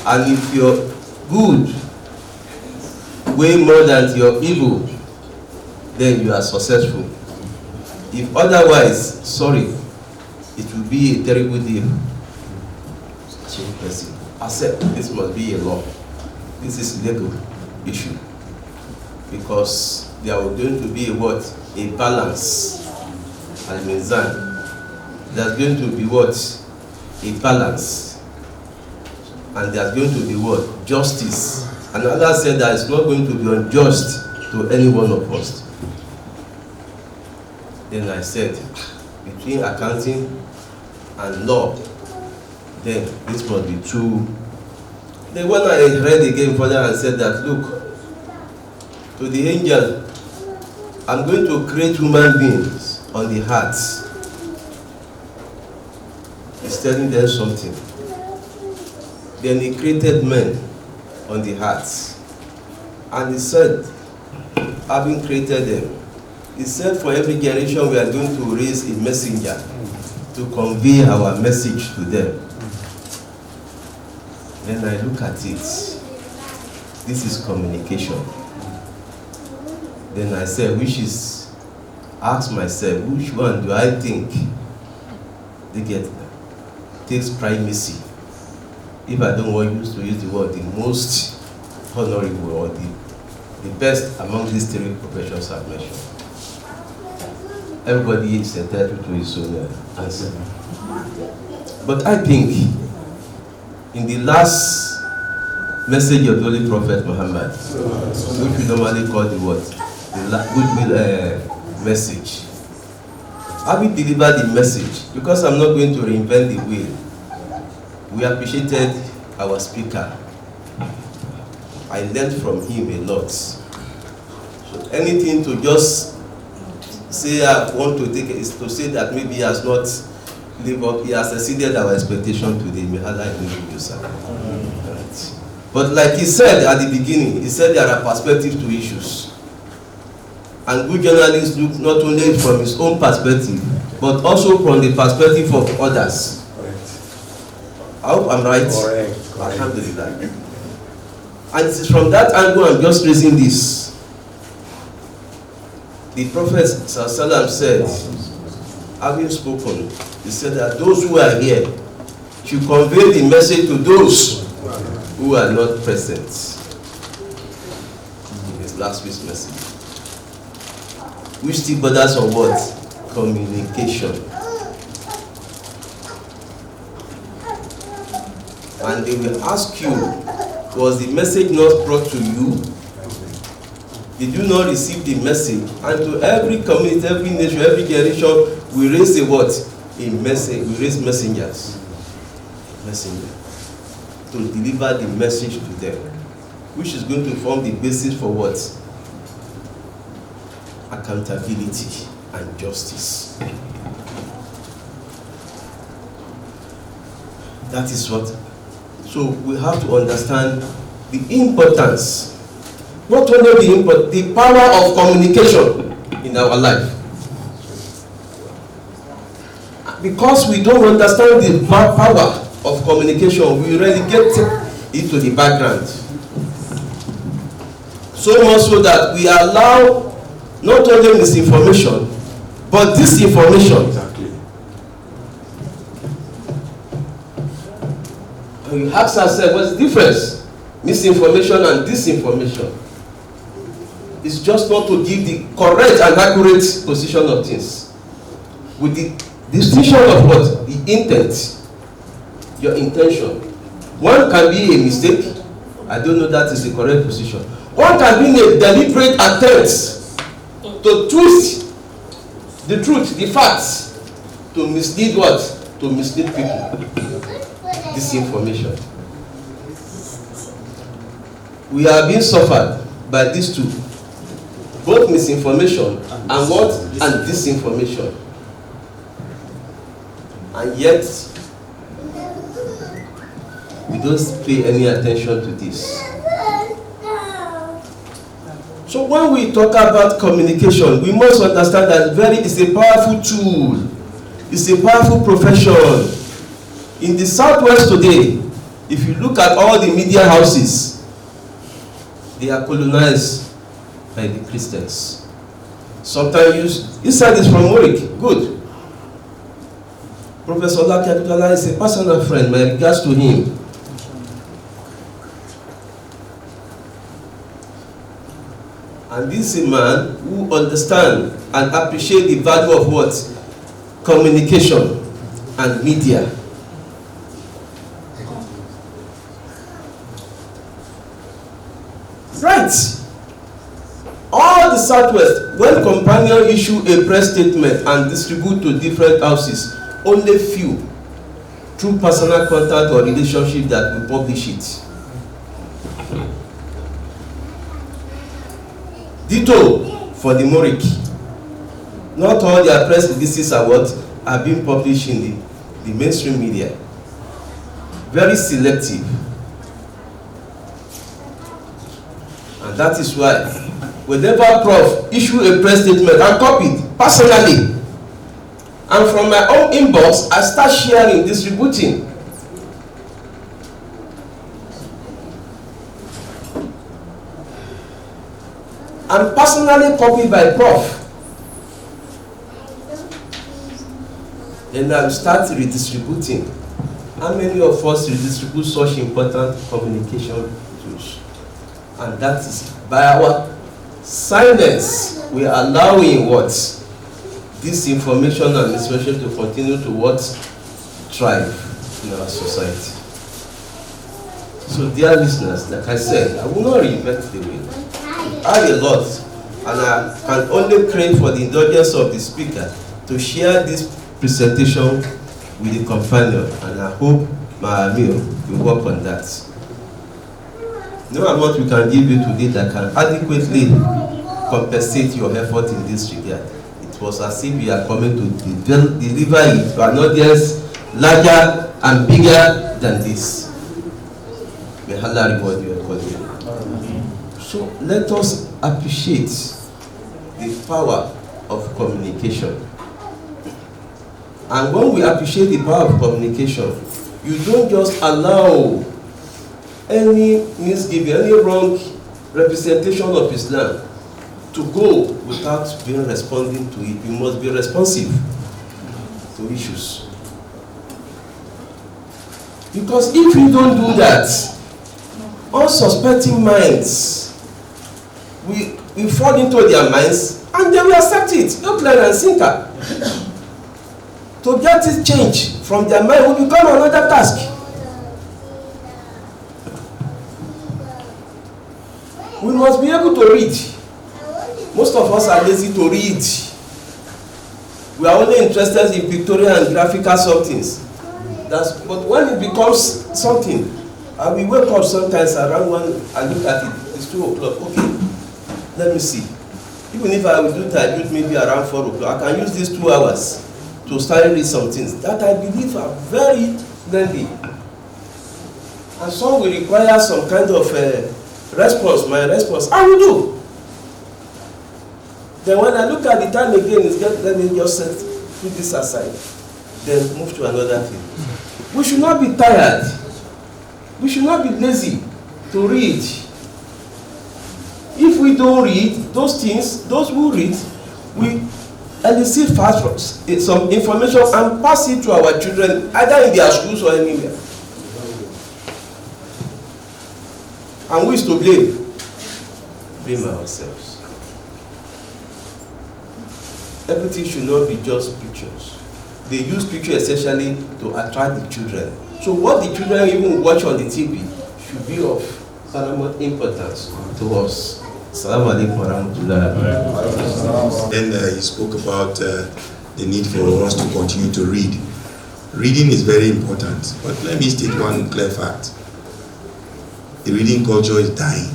And if your good weigh more than your evil, then you are successful. If otherwise, sorry, it will be a terrible deal. I said, this must be a law. This is legal issue. Because there are going to be a what? A balance. Al-mizan. There's going to be what? A balance. And there's going to be what? Justice. And Allah said that it's not going to be unjust to any one of us. Then I said, between accounting and law, then this must be true. Then when I read again further and said that, look, to the angel, I'm going to create human beings on the hearts. He's telling them something. Then he created men on the hearts. And he said, having created them, he said for every generation we are going to raise a messenger to convey our message to them. Then I look at it. This is communication. Then I said, ask myself, which one do I think takes primacy? If I don't want to use the word, the most honorable or the best among these three professions I've mentioned. Everybody is entitled to his own answer. But I think in the last message of the Holy Prophet Muhammad, which we normally call the what? the goodwill message. How we deliver the message, because I'm not going to reinvent the wheel. We appreciated our speaker. I learned from him a lot. So anything to just say I want to take it is to say that maybe he has not lived up, he has exceeded our expectation today. May Allah include you, sir. Right. But like he said at the beginning, he said there are perspectives to issues. And good journalists look not only from his own perspective, but also from the perspective of others. Correct. I hope I'm right. Correct. Alhamdulillah. And it is from that angle I'm just raising this. The Prophet ﷺ said, having spoken, he said that those who are here should convey the message to those who are not present. His last week's message. Which still borders on what? Communication. And they will ask you, was the message not brought to you? Did you not receive the message? And to every community, every nation, every generation, we raise a what? A message. We raise messengers. Messenger. To deliver the message to them. Which is going to form the basis for what? Accountability and justice. That is what. So we have to understand the importance, not only the importance, the power of communication in our life. Because we don't understand the power of communication, we relegate it to the background. So much so that we allow not only misinformation, but disinformation. Exactly. And we ask ourselves, what's the difference? Misinformation and disinformation. It's just not to give the correct and accurate position of things. With the distinction of what? The intent. Your intention. One can be a mistake. I don't know that is the correct position. One can be a deliberate attempt to twist the truth, the facts, to mislead what? To mislead people. Disinformation. We are being suffered by these two. Both misinformation and what? And disinformation. And yet, we don't pay any attention to this. So when we talk about communication, we must understand that it's a powerful tool. It's a powerful profession. In the Southwest today, if you look at all the media houses, they are colonized by the Christians. Sometimes this side is from Warwick. Good. Professor Laki Abdullah is a personal friend. My regards to him. And this is a man who understands and appreciates the value of what? Communication and media. Right. All the Southwest, when companion issue a press statement and distribute to different houses, only few, through personal contact or relationship, that will publish it. Ditto for the Morik. Not all their press releases are being published in the mainstream media. Very selective. And that is why whenever Prof issue a press statement, I copied personally. And from my own inbox, I start sharing, distributing. I'm personally copied by Prof. Then I will start redistributing. How many of us redistribute such important communication tools? And that is by our silence, we are allowing what? This information and misinformation to continue to what? Thrive in our society. So dear listeners, like I said, I will not reinvent the wheel. I have a lot And I can only crave for the indulgence of the speaker to share this presentation with the companion, and I hope my Amir will work on that. No amount we can give you today that can adequately compensate your effort in this regard. It was as if you are coming to deliver it to an audience larger and bigger than this. May Allah reward you accordingly. So let us appreciate the power of communication. And when we appreciate the power of communication, you don't just allow any misgiving, any wrong representation of Islam to go without being responding to it. You must be responsive to issues. Because if you don't do that, unsuspecting minds will fall into their minds and they will accept it, hook, line, and sinker. To get it changed from their mind will become another task. We must be able to read. Most of us are lazy to read. We are only interested in pictorial and graphical somethings. But when it becomes something, and we wake up sometimes around 1 and look at it, it's 2 o'clock. Okay, let me see. Even if I will do that, maybe around 4 o'clock, I can use these 2 hours to start reading some things that I believe are very lengthy. And some will require some kind of response, my response, I will do. Then when I look at the time again, let me just put this aside, then move to another thing. We should not be tired. We should not be lazy to read. If we don't read those things, those who read, we elicit fast some information and pass it to our children, either in their schools or anywhere. And who is to blame? Blame ourselves. Everything should not be just pictures. They use pictures essentially to attract the children. So what the children even watch on the TV should be of paramount importance to us. Assalamu alaikum warahmatullahi wabarakatuh. Then he spoke about the need for us to continue to read. Reading is very important, but let me state one clear fact. The reading culture is dying.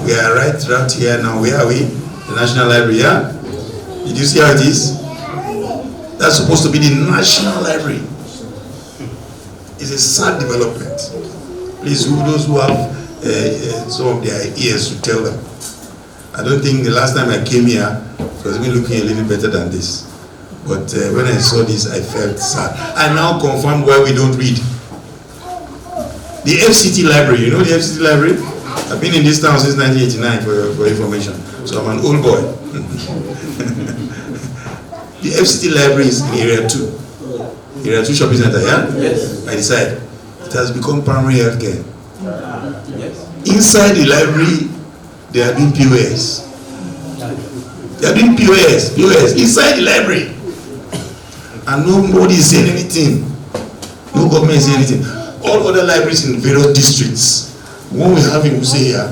We are right here now. Where are we? The National Library, yeah? Did you see how it is? That's supposed to be the National Library. It's a sad development. Please, those who have some of their ears to tell them. I don't think the last time I came here it was even looking a little better than this. But when I saw this, I felt sad. I now confirm why we don't read. The FCT Library, you know the FCT Library? I've been in this town since 1989 for information, so I'm an old boy. The FCT Library is in Area 2. Area 2 shopping center, yeah? Yes. By the side. It has become primary healthcare. Yes. Inside the library, they are doing POS. They are doing POS inside the library. And nobody is saying anything. No government is saying anything. All other libraries in various districts, one we have in Usea,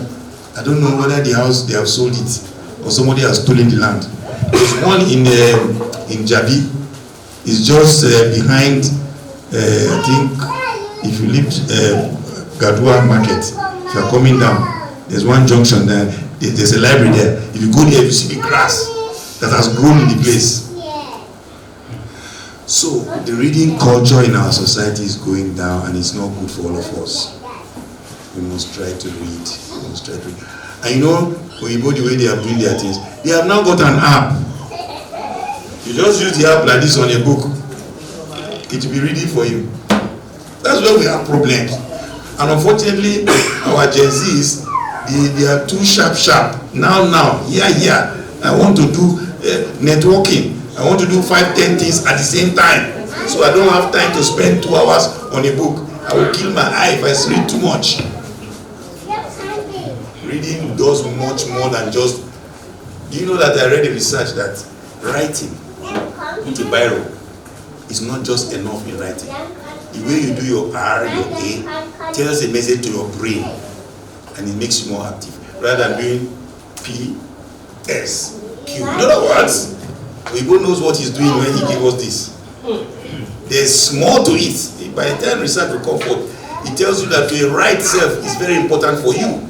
I don't know whether the house they have sold it or somebody has stolen the land. There's one in Jabi. It's just behind, I think, if you leave Gadua Market, if you're coming down, there's one junction there, there's a library there. If you go there, you see the grass that has grown in the place. So the reading culture in our society is going down, and it's not good for all of us. We must try to read. We must try to read. And you know, Oyibo, the way they are doing their things, they have now got an app. You just use the app like this on a book. It will be reading for you. That's where we have problems. And unfortunately, our Gen Zs, they are too sharp. Now, here. I want to do networking. I want to do 5-10 things at the same time. So I don't have time to spend 2 hours on a book. I will kill my eye if I read too much. Reading does much more than just... Do you know that I read a research that writing with a biro is not just enough in writing. The way you do your R, your A, tells a message to your brain, and it makes you more active. Rather than doing PSQ. In other words, Weibo knows what he's doing when he gave us this. There's more to it. By the time research will come forth, it tells you that to write self is very important for you.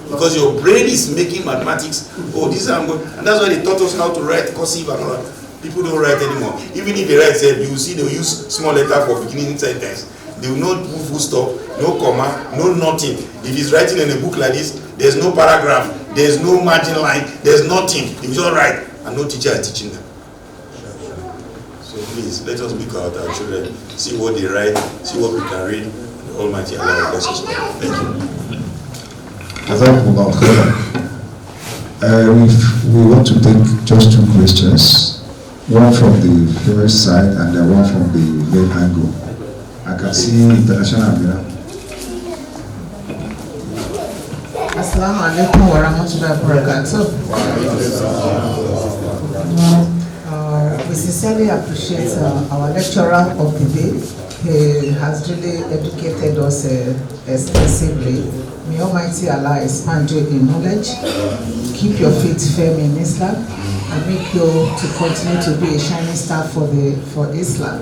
Because your brain is making mathematics. Oh, this is how I'm going. And that's why they taught us how to write cursive and all that. People don't write anymore. Even if they write self, you will see they'll use small letter for beginning sentence. They will not put full stop, no comma, no nothing. If he's writing in a book like this, there's no paragraph, there's no margin line, there's nothing. He will just write, and no teacher is teaching them. So please, let us look at our children, see what they write, see what we can read. The Almighty Allah will bless us. Thank you. We want to take just 2 questions, one from the female side and then one from the male angle. I can see international Amira. Assalamu alaikum wa rahmatullahi wa barakatuh. We sincerely appreciate our lecturer of the day. He has really educated us extensively. May Almighty Allah expand you in knowledge, keep your feet firm in Islam, and make you to continue to be a shining star for Islam.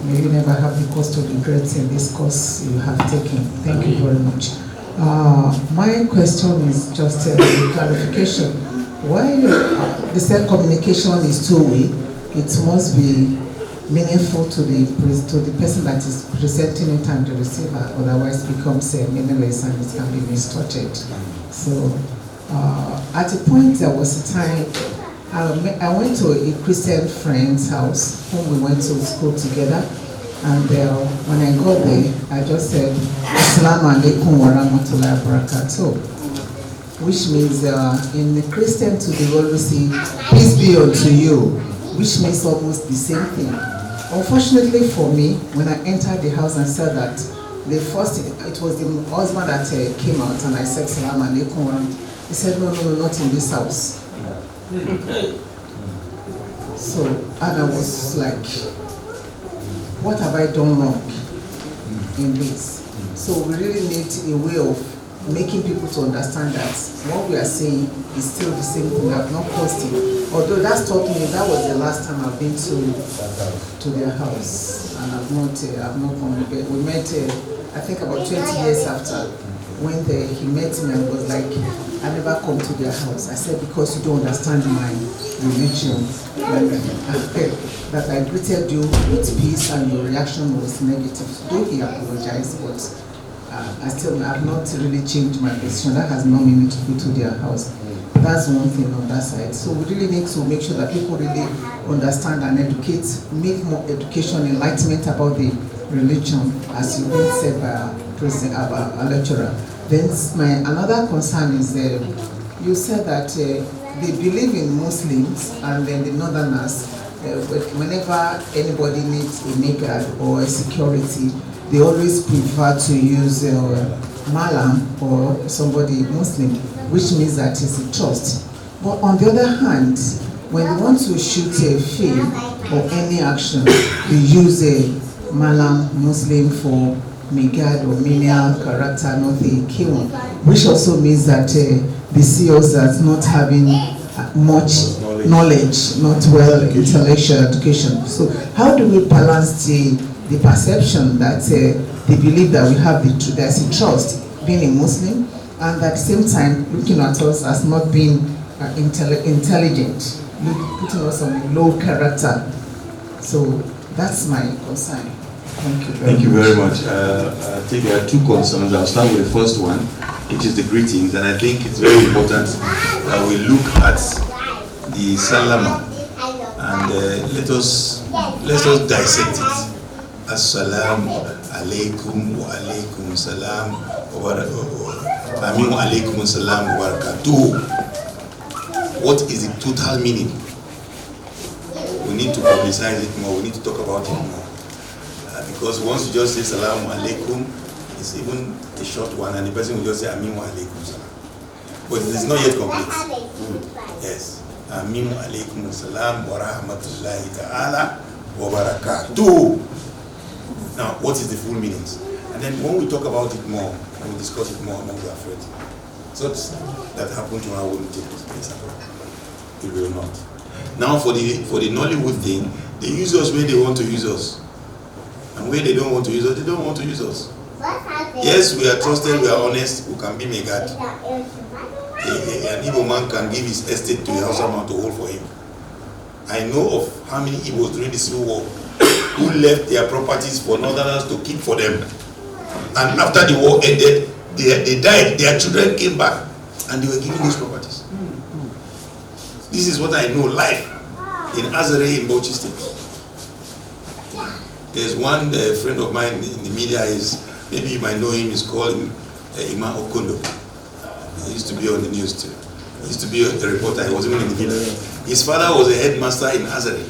May you never have the cause to regret in this course you have taken. Thank you very much. My question is just a clarification. Why they said communication is two-way, it must be meaningful to the person that is presenting it and the receiver, otherwise it becomes meaningless and it can be distorted. So at a point there was a time I went to a Christian friend's house whom we went to school together, and when I got there I just said Assalamu alaikum wa rahmatullahi wa barakatuh, which means in the Christian too they always say peace be unto you, which means almost the same thing. Unfortunately for me, when I entered the house and said that, it was the husband that came out and I said Assalamu alaikum. He said no, not in this house. So, and I was like, what have I done wrong in this? So we really need a way of making people to understand that what we are saying is still the same thing. I've not caused it. Although that taught me, that was the last time I've been to their house, and I've not gone. We met, I think about 20 years after. When he met me and was like, I never come to their house. I said, because you don't understand my religion. That I greeted you with peace and your reaction was negative. Though he apologized, but I have not really changed my position. That has not made me to go to their house. That's one thing on that side. So we really need to make sure that people really understand and educate, make more education, enlightenment about the religion, as you said by a lecturer. Then another concern is you said that they believe in Muslims, and then the Northerners, whenever anybody needs a maker or a security, they always prefer to use Malam or somebody Muslim, which means that it's a trust. But on the other hand, when they want to shoot a film or any action, they use a Malam Muslim for Megad or menial character, not the Kiwan, which also means that they see us as not having much knowledge, not well intellectual education. So how do we balance the perception that they believe that we have there's a trust being a Muslim, and at the same time looking at us as not being intelligent, putting us on a low character? So that's my concern. Thank you very much. I think there are 2 concerns. I'll start with the first one, which is the greetings, and I think it's very important that we look at the salama and let us dissect it. Assalamu alaikum wa alaikum salam wa alaikum salam wa barakatuh. What is the total meaning? We need to publicize it more. We need to talk about it more. Because once you just say Salamu Alaikum, it's even a short one, and the person will just say Amin wa Alaikum Salam. But it is not yet complete. Yes. Amin wa Alaikum Salam wa Rahmatullahi Ta'ala wa Barakatuh. Now, what is the full meanings? And then when we talk about it more, and we discuss it more among our friends, Such that happened to her wouldn't take place at all. It will not. Now for the Nollywood thing, they use us where they want to use us. And where they don't want to use us, they don't want to use us. Yes, we are trusted, we are honest, we can be megad. An Igbo man can give his estate to a Hausa man to hold for him. I know of how many Igbos during the Civil War who left their properties for Northerners to keep for them. And after the war ended, they died, their children came back, and they were given those properties. This is what I know live in Azare in Bauchi State. There's one friend of mine in the media, maybe you might know him, is called Imam Okondo. He used to be on the news too. He used to be a reporter, he was even in the media. His father was a headmaster in Azare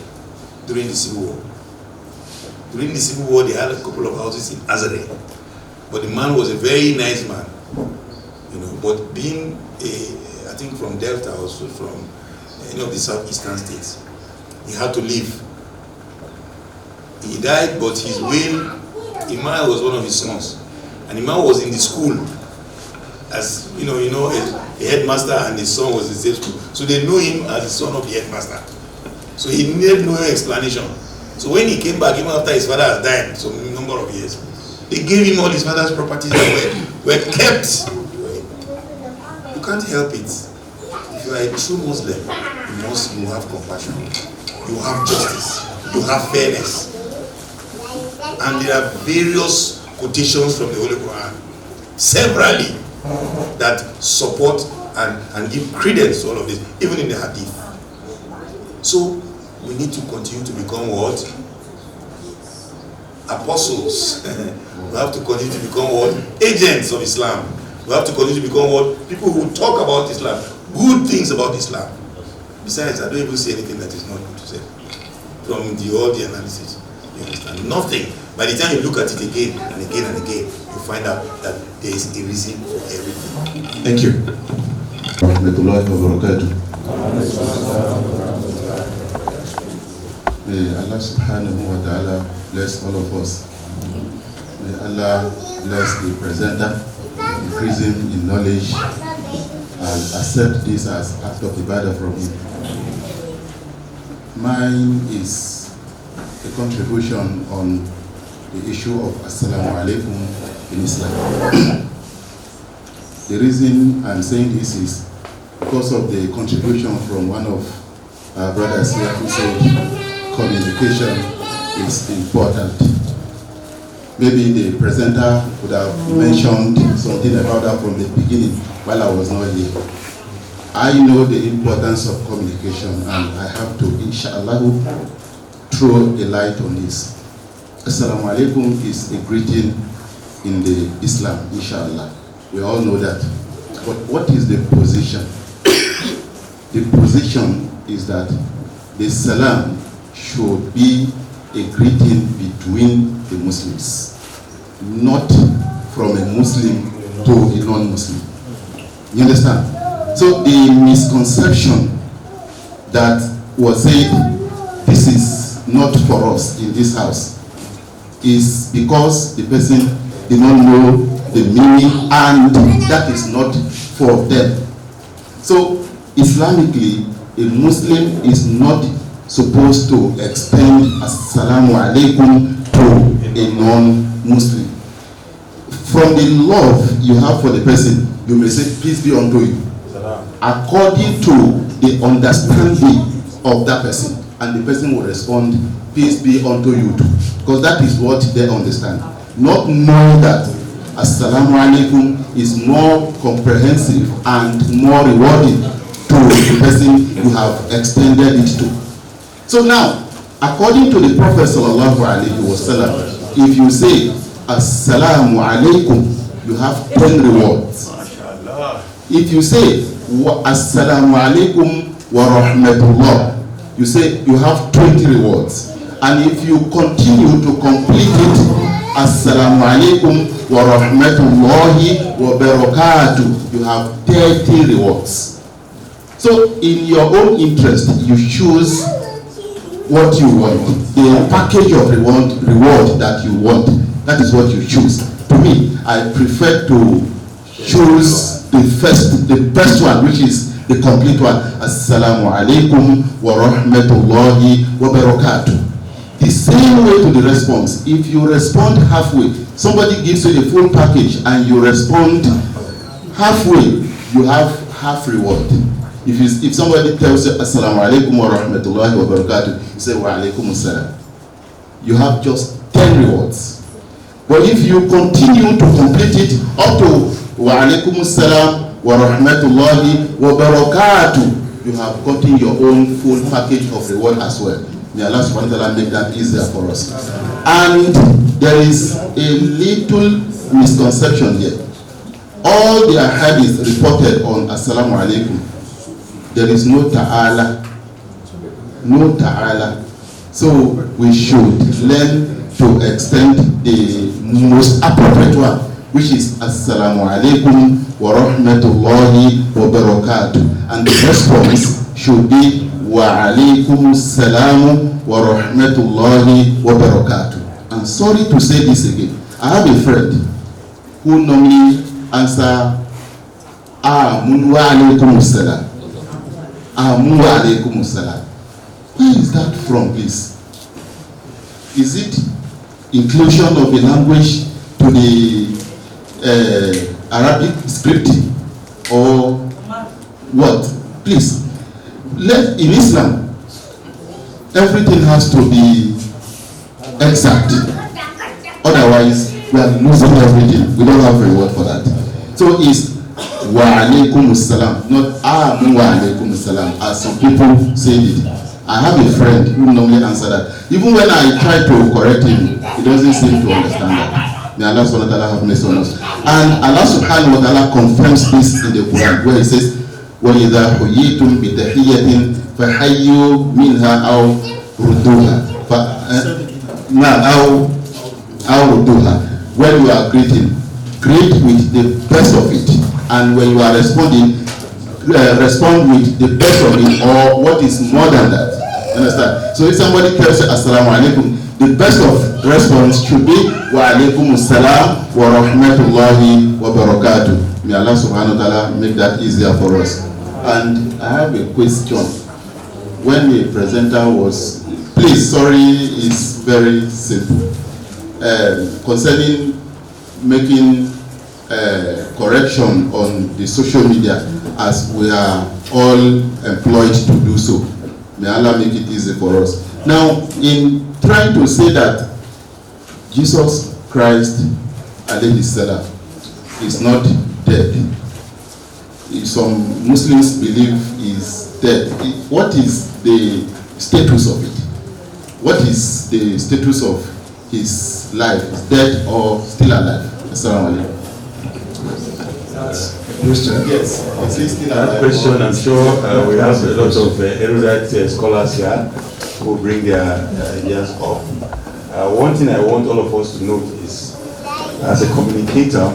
during the Civil War. During the Civil War, they had a couple of houses in Azare. But the man was a very nice man, you know. But being I think from Delta, also from any of the southeastern states, he had to leave. He died, but his will, Imam was one of his sons, and Imam was in the school as a headmaster, and his son was in the same school, so they know him as the son of the headmaster. So he needed no explanation. So when he came back, even after his father has died, some number of years, they gave him all his father's properties that were kept. You can't help it. If you are a true Muslim, you have compassion, you have justice, you have fairness. And there are various quotations from the Holy Quran, severally, that support and give credence to all of this, even in the Hadith. So we need to continue to become what? Apostles. We have to continue to become what? Agents of Islam. We have to continue to become what? People who talk about Islam, good things about Islam. Besides, I don't even see anything that is not good to say from all the analysis. You understand? Nothing. By the time you look at it again and again and again, you find out that there is a reason for everything. Thank you. May Allah subhanahu wa ta'ala bless all of us. May Allah bless the presenter, increase him in knowledge, and accept this as act of ibadah from him. Mine is a contribution on the issue of Assalamu alaikum in Islam. The reason I'm saying this is because of the contribution from one of our brothers here who said communication is important. Maybe the presenter would have mentioned something about that from the beginning while I was not here. I know the importance of communication, and I have to, inshallah, throw a light on this. Assalamu alaikum is a greeting in the Islam, inshallah. We all know that. But what is the position? The position is that the salam should be a greeting between the Muslims, not from a Muslim to a non-Muslim. You understand? So the misconception that was said, this is not for us in this house, is because the person did not know the meaning, and that is not for them. So Islamically, a Muslim is not supposed to extend Assalamu alaikum to a non-Muslim. From the love you have for the person, you may say, peace be unto you, according to the understanding of that person, and the person will respond, peace be unto you too, because that is what they understand. Not knowing that Assalamu alaikum is more comprehensive and more rewarding to the person you have extended it to. So now, according to the Prophet sallallahu alaihi wasallam, if you say Assalamu alaikum, you have 10 rewards. If you say Assalamu alaikum wa rahmatullah, you say you have 20 rewards. And if you continue to complete it, Assalamu alaikum wa rahmatullahi wa barakatuh, you have 30 rewards. So in your own interest, you choose what you want, the package of reward that you want. That is what you choose. To me, I prefer to choose the best one, which is the complete one. Assalamu alaikum wa rahmatullahi wa barakatuh. The same way to the response. If you respond halfway, somebody gives you a full package and you respond halfway, you have half reward. If somebody tells you Assalamu alaikum wa rahmatullahi wa barakatuh, you say wa alaikum assalam. You have just 10 rewards. But if you continue to complete it up to wa alaikum assalam wa rahmatullahi wa barakatuh, you have gotten your own full package of reward as well. May Allah subhanahu wa ta'ala make that easier for us. And there is a little misconception here. All the hadiths reported on Assalamu alaikum, there is no ta'ala. No ta'ala. So we should learn to extend the most appropriate one, which is Assalamu alaikum wa rahmatullahi wa barakatuh. And the response should be wa alaikum salamu wa rahmatullahi wa barakatuh. I'm sorry to say this again. I have a friend who normally answer Amun wa alaikum salam. Amun wa alaikum salam. Where is that from, please? Is it inclusion of a language to the Arabic script or what? Please, in Islam, everything has to be exact. Otherwise, we are losing everything. We don't have reward for that. So it's wa alaikum salam, not amun wa alaikum salam, as some people say it. I have a friend who normally answer that. Even when I try to correct him, he doesn't seem to understand that. May Allah subhanahu wa ta'ala have mercy on us. And Allah subhanahu wa ta'ala confirms this in the Quran, where he says, وَإِذَا حُيِّيتُمْ بِتَحِيَّةٍ فَحَيُّوا مِنْهَا أَوْ رُدُّوهَا أَوْ رُدُّوهَا. When you are greeting, greet with the best of it. And when you are responding, respond with the best of it or what is more than that. Understand? So if somebody tells you Assalamu alaikum, the best of response should be wa alaikum assalam wa rahmatullahi wa barakatuh. May Allah subhanahu wa ta'ala make that easier for us. And I have a question. When the presenter was, please, sorry, it's very simple. Concerning making correction on the social media, as we are all employed to do so. May Allah make it easy for us. Now, in trying to say that Jesus Christ, alayhi salam, is not dead, some Muslims believe is dead. What is the status of it? What is the status of his life? Is dead or still alive? Assalamu alaikum. Yes, that question, I'm sure we have a lot of erudite scholars here who bring their ideas up. One thing I want all of us to note is, as a communicator,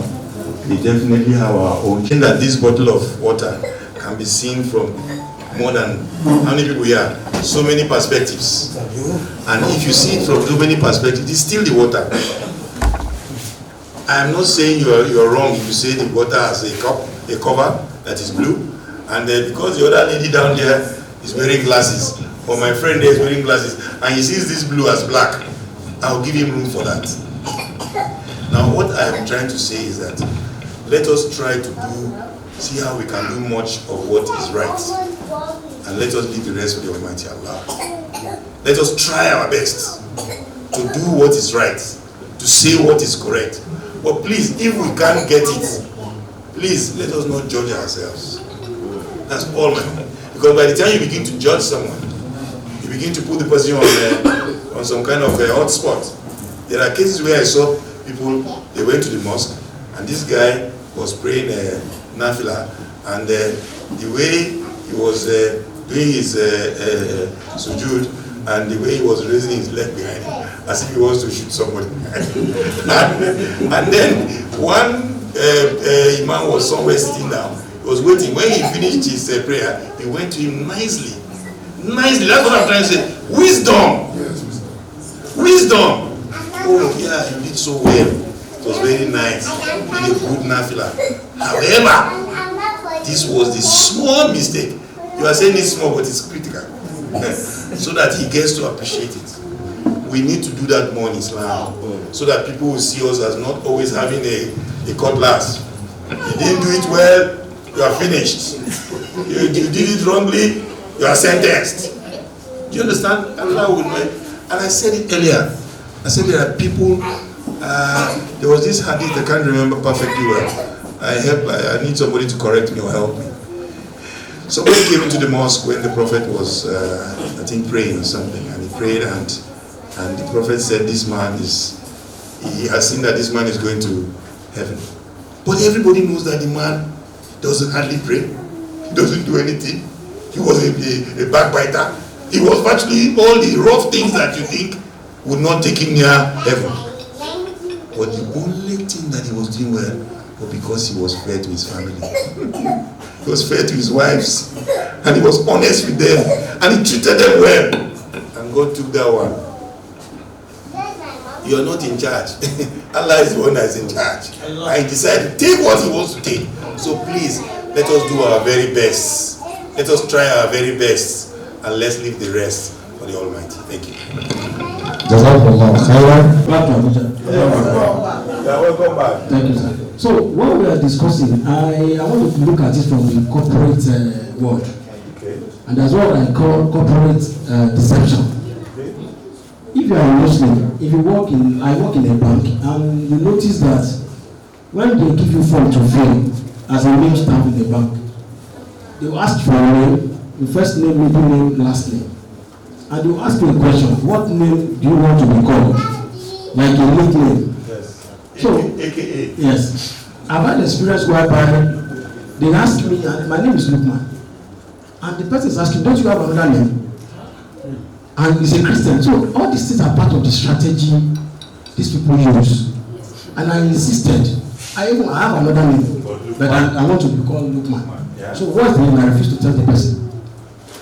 we definitely have our own. That this bottle of water can be seen from more than how many people here? So many perspectives. And if you see it from so many perspectives, it's still the water. I am not saying you are wrong if you say the water has a cover that is blue, and because the other lady down there is wearing glasses, or my friend there is wearing glasses, and he sees this blue as black, I'll give him room for that. Now what I am trying to say is that let us try to see how we can do much of what is right, and let us leave the rest for the Almighty Allah. Let us try our best to do what is right, to say what is correct. But please, if we can't get it, please let us not judge ourselves. That's all, man. Because by the time you begin to judge someone, you begin to put the person on some kind of hot spot. There are cases where I saw people, they went to the mosque, and this guy was praying nafila, and the way he was doing his sujood, and the way he was raising his leg behind him, as if he wants to shoot somebody behind him. And then one imam was somewhere sitting down. He was waiting. When he finished his prayer, he went to him nicely. Nicely. That's what I'm trying to say. Wisdom. Wisdom. Oh, yeah, you did so well. It was very nice. Did a good nafila. However, this was the small mistake. You are saying it's small, but it's critical. So that he gets to appreciate it. We need to do that more in Islam, so that people will see us as not always having a cutlass. You didn't do it well, you are finished. You did it wrongly, you are sentenced. Do you understand? Allah will know. And I said it earlier. I said there are people. There was this hadith I can't remember perfectly well. I need somebody to correct me or help me. Somebody came into the mosque when the Prophet was, I think, praying or something, and he prayed, and the Prophet said, "This man he has seen that this man is going to heaven." But everybody knows that the man doesn't hardly pray. He doesn't do anything. He was a backbiter. He was virtually all the rough things that you think would not take him near heaven. But the only thing that he was doing well was because he was fair to his family. He was fair to his wives. And he was honest with them. And he treated them well. And God took that one. You are not in charge. Allah is the one that is in charge. And he decided to take what he wants to take. So please, let us do our very best. Let us try our very best. And let's leave the rest for the Almighty. Thank you. Jazakallah khairan. Welcome back. Thank you, sir. So what we are discussing, I want to look at it from the corporate world. Okay. And that's what I call corporate deception. If you are a Muslim, if you I work in a bank, and you notice that when they give you form to fill as a main staff in the bank, they will ask for a name, the first name, middle name, last name. And they will ask you a question, what name do you want to be called? Like a nickname. Yes. So, AKA. yes. I've had experience whereby they ask me, and my name is Lukman. And the person is asking, don't you have another name? And he's a Christian. So all these things are part of the strategy these people use. And I insisted. I have another name, but I want to be called Lukman. Yeah. So what's the name? I refuse to tell the person.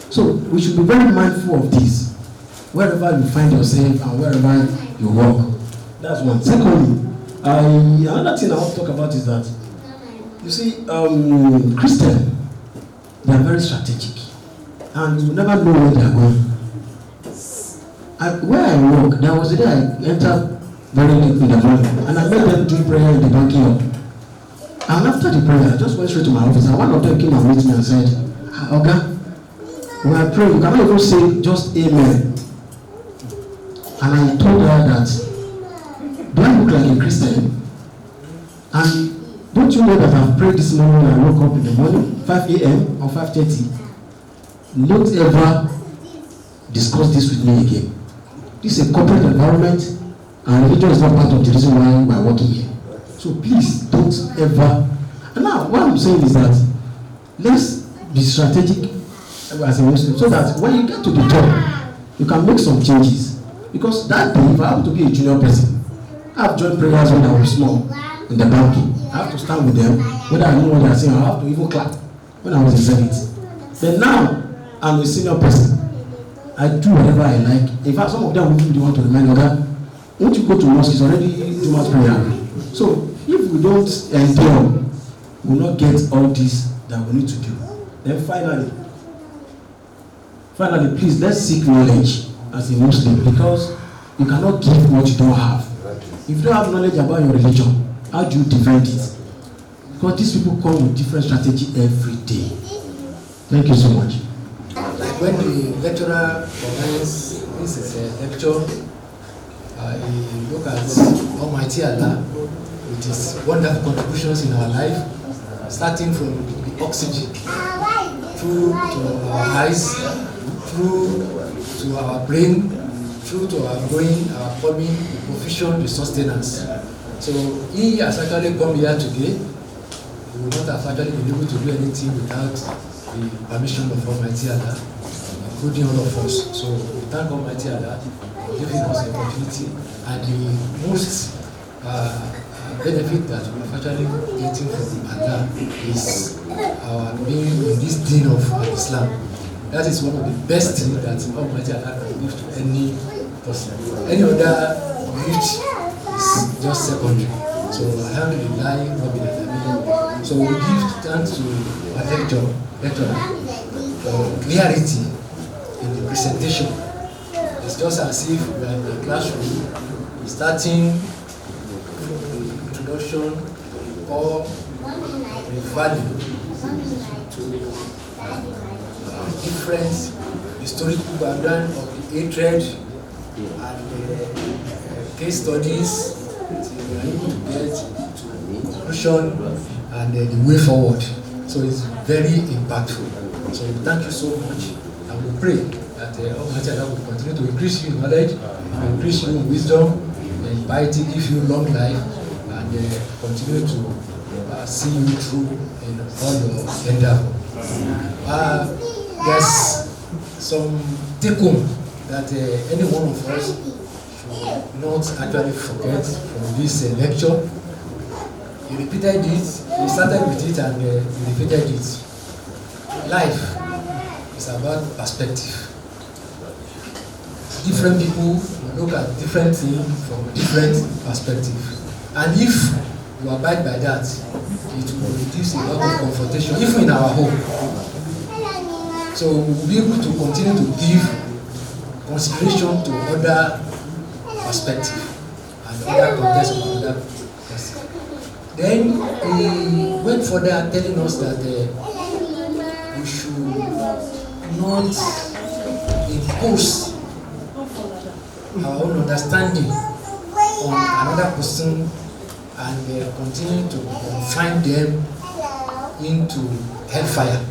So we should be very mindful of this, wherever you find yourself and wherever you work. That's one. Secondly, another thing I want to talk about is that, you see, Christians, they are very strategic, and you never know where they are going. Where I work, there was a day I entered very late in the morning, and I met them doing prayer in the banking hall. And after the prayer, I just went straight to my office, and one of them came and met me and said, "Oga, when I pray, you cannot even say just amen." And I told her that, do I look like a Christian? And don't you know that I've prayed this morning when I woke up in the morning, 5 a.m. or 5:30? Don't ever discuss this with me again. This is a corporate environment, and religion is not part of the reason why we are working here. So please don't ever. And now what I'm saying is that let's be strategic as a Muslim, so that when you get to the top, you can make some changes. Because that day, if I have to be a junior person, I have joined prayers when I was small in the banking. I have to stand with them, whether I know what they are saying, I have to even clap when I was in Senate. But now I'm a senior person. I do whatever I like. In fact, some of them will want to remind that once you go to mosque, it's already too much prayer. So if we don't endure, we will not get all this that we need to do. Then finally, please, let's seek knowledge as a Muslim, because you cannot give what you don't have. If you don't have knowledge about your religion, how do you defend it? Because these people come with different strategy every day. Thank you so much. Like when the lecturer organizes this lecture, he look at Almighty Allah with his wonderful contributions in our life, starting from the oxygen, through to our eyes, through to our brain, through to our growing, our coming, the provision, the sustenance. So he has actually come here today. He would not have actually been able to do anything without the permission of Almighty Allah, including all of us. So we thank Almighty Allah for giving us the opportunity, and the most benefit that we're actually getting from Allah is our being in this deen of Islam. That is one of the best things that Almighty Allah can give to any person. Any other gift is just secondary. So alhamdulillah, Rabbil Alamin. So we give thanks to our lecturer for clarity in the presentation. It's just as if we are in the classroom, starting from introduction or the value to different historical background of the hatred and case studies. So we are able to get to conclusion and the way forward. So it's very impactful. So thank you so much, and we pray that Almighty Allah will continue to increase you in knowledge, increase you in wisdom, and piety, give you long life, and continue to see you through in all your endeavor. There's some take-home that any one of us should not actually forget from this lecture. He repeated it, he started with it, and he repeated it. Life is about perspective. Different people look at different things from different perspectives. And if you abide by that, it will reduce a lot of confrontation, even in our home. So we will be able to continue to give consideration to other perspectives and other contexts of other person. Then he went further telling us that we should not impose our own understanding on another person and continue to confine them into hellfire.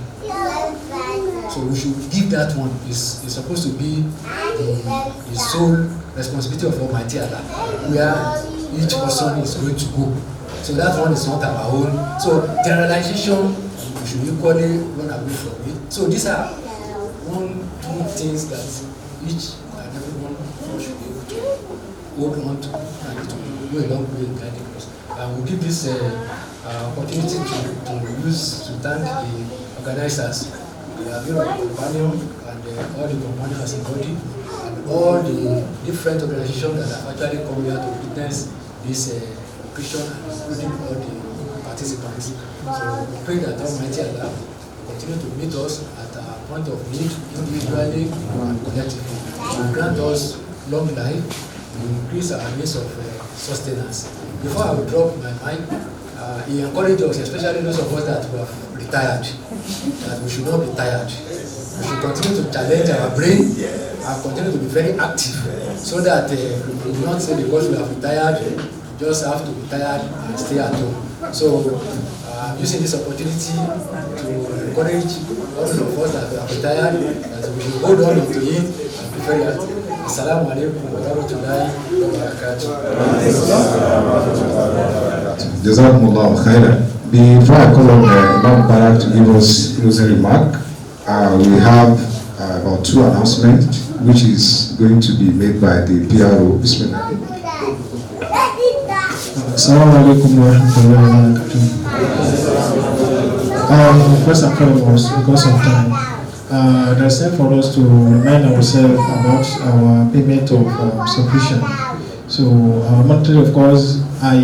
So we should give that one. It's supposed to be the sole responsibility of Almighty Allah, where each person is going to go. So that one is not our own. So generalization, we should equally run away from it. So these are two things that each and everyone should be able to hold on to and to go a long way in guiding us. And we'll give this opportunity to use to thank the organizers, the Bureau of Companion, and all the companions as a body, and all the different organizations that have actually come here to witness this occasion, including all the participants. So we pray that Almighty Allah will continue to meet us at our point of need, individually and collectively. To grant us long life, to increase our means of sustenance. Before I will drop my mic, he encouraged us, especially those of us that have retired, that we should not be tired. We should continue to challenge our brain and continue to be very active, so that we will not say because we have retired, we just have to be tired and stay at home. So I'm using this opportunity to encourage all of us that have retired, that we should hold on to it and be very active. Assalamu alaikum wa rahmatullahi wa barakatuh. Jazakumullahu khairan. Before I call on Imam Barak to give us closing remark, we have about 2 announcements which is going to be made by the PRO. Bismillah. Assalamu alaikum wa rahmatullahi wa barakatuh. First and foremost, because of time, there's time for us to remind ourselves about our payment of subscription. So monthly, of course, I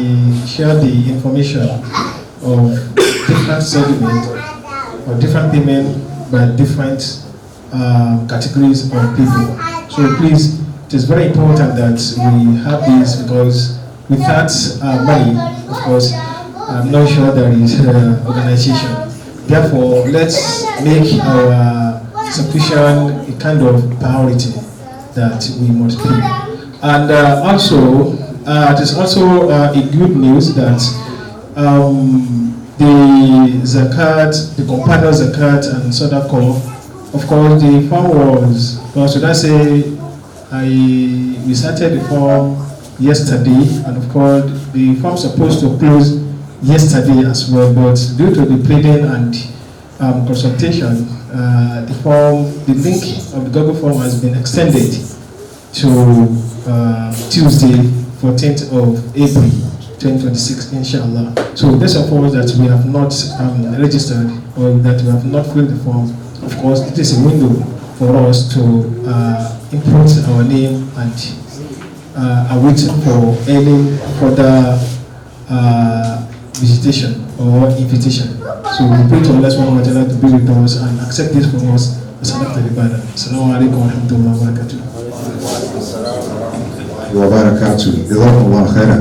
share the information of different segments or different payment by different categories of people. So please, it is very important that we have this, because without money, of course, I'm not sure there is organization. Therefore, let's make our subscription a kind of priority that we must pay. And also, it is also a good news that the zakat, the companion zakat and sadaqah, of course, the form was, well, should I say, we started the form yesterday, and of course, the form supposed to close yesterday as well, but due to the pleading and consultation, the link of the Google form has been extended to Tuesday, 14th of April, 2026, inshallah. So those of us that we have not registered or that we have not filled the form, of course, it is a window for us to input our name and are waiting for any further visitation or invitation. So we pray to Allah subhanahu wa ta'ala to be with us and accept this from us. Assalamu alaikum wa rahmatullahi wa barakatuh. Wa barakatuh. Jazakumullah khairan.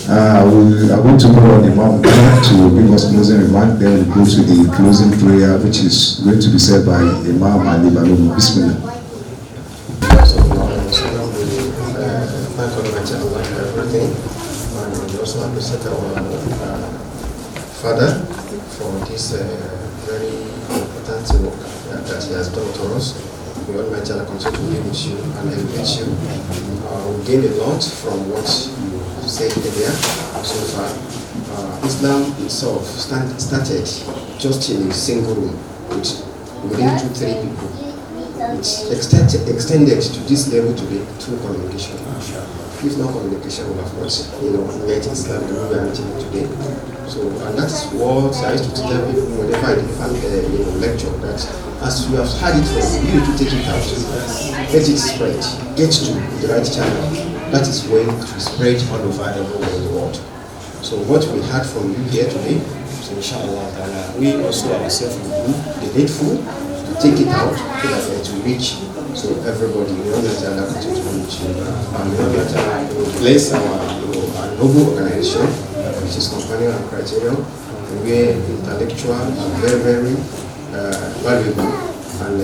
We are going to call on Imam to give us closing remark. Then we go to the closing prayer, which is going to be said by Imam Ali Balum. Bismillah. Father, for this very important work that he has done to us. We Almighty Allah continue to be with you and elevate you. We gained a lot from what you said earlier so far. Islam itself started just in a single room within 2-3 people. It extended to this level today through communication. If not communication, we have not, met Islam the way we are meeting it today. So, and that's what I used to tell people whenever I deliver lecture, that as you have had it from you to take it out, let it spread, get to the right channel. That is when it will spread all over everywhere in the world. So what we heard from you here today, so inshallah, we also ourselves will do the needful to take it out so that it will reach. So everybody, we want to Allah continue to reach you. And we want to bless our noble organization, which is Companion and Criterion, where intellectual and very, very valuable and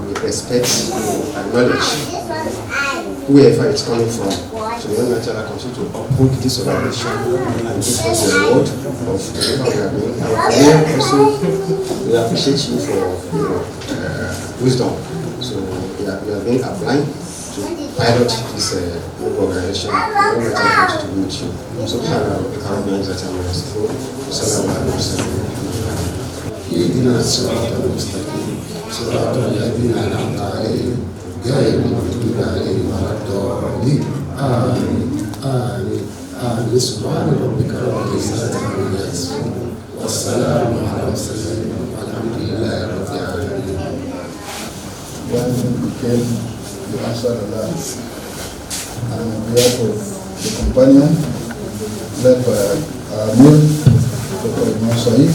with respect and knowledge, whoever it's coming from. So we want to continue to uphold this organization and give us the reward of whatever we are doing. And also, we appreciate you for wisdom. So we are being applied to pilot this organization. We want to continue to be with you. So اهدنا الصراط المستقيم صراط الذين أنعمت عليهم غير المغضوب عليهم ولا الضالين آمين آمين آمين سبحان ربك رب العزة عما يصفون والسلام على المرسلين والحمد لله رب العالمين. When we came to answer Allah, and on behalf of the companion led by Amir, Dr. Imam Saeed,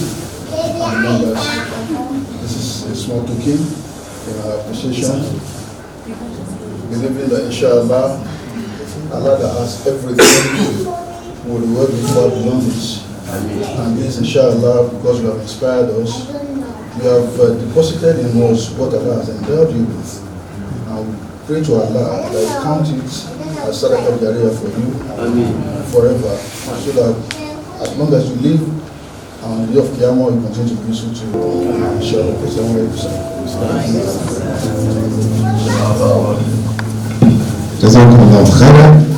and members, this is a small token in our appreciation, believing that inshallah, Allah that has everything will reward you for beyond this. And this inshallah, because you have inspired us, you have deposited in us what Allah has endowed you with. And we pray to Allah that He count it as Sadaqah Jariyah for you forever, so that as long as you live on the day of Qiyamah, you continue to be so to inshallah. Jazakumullah khairan.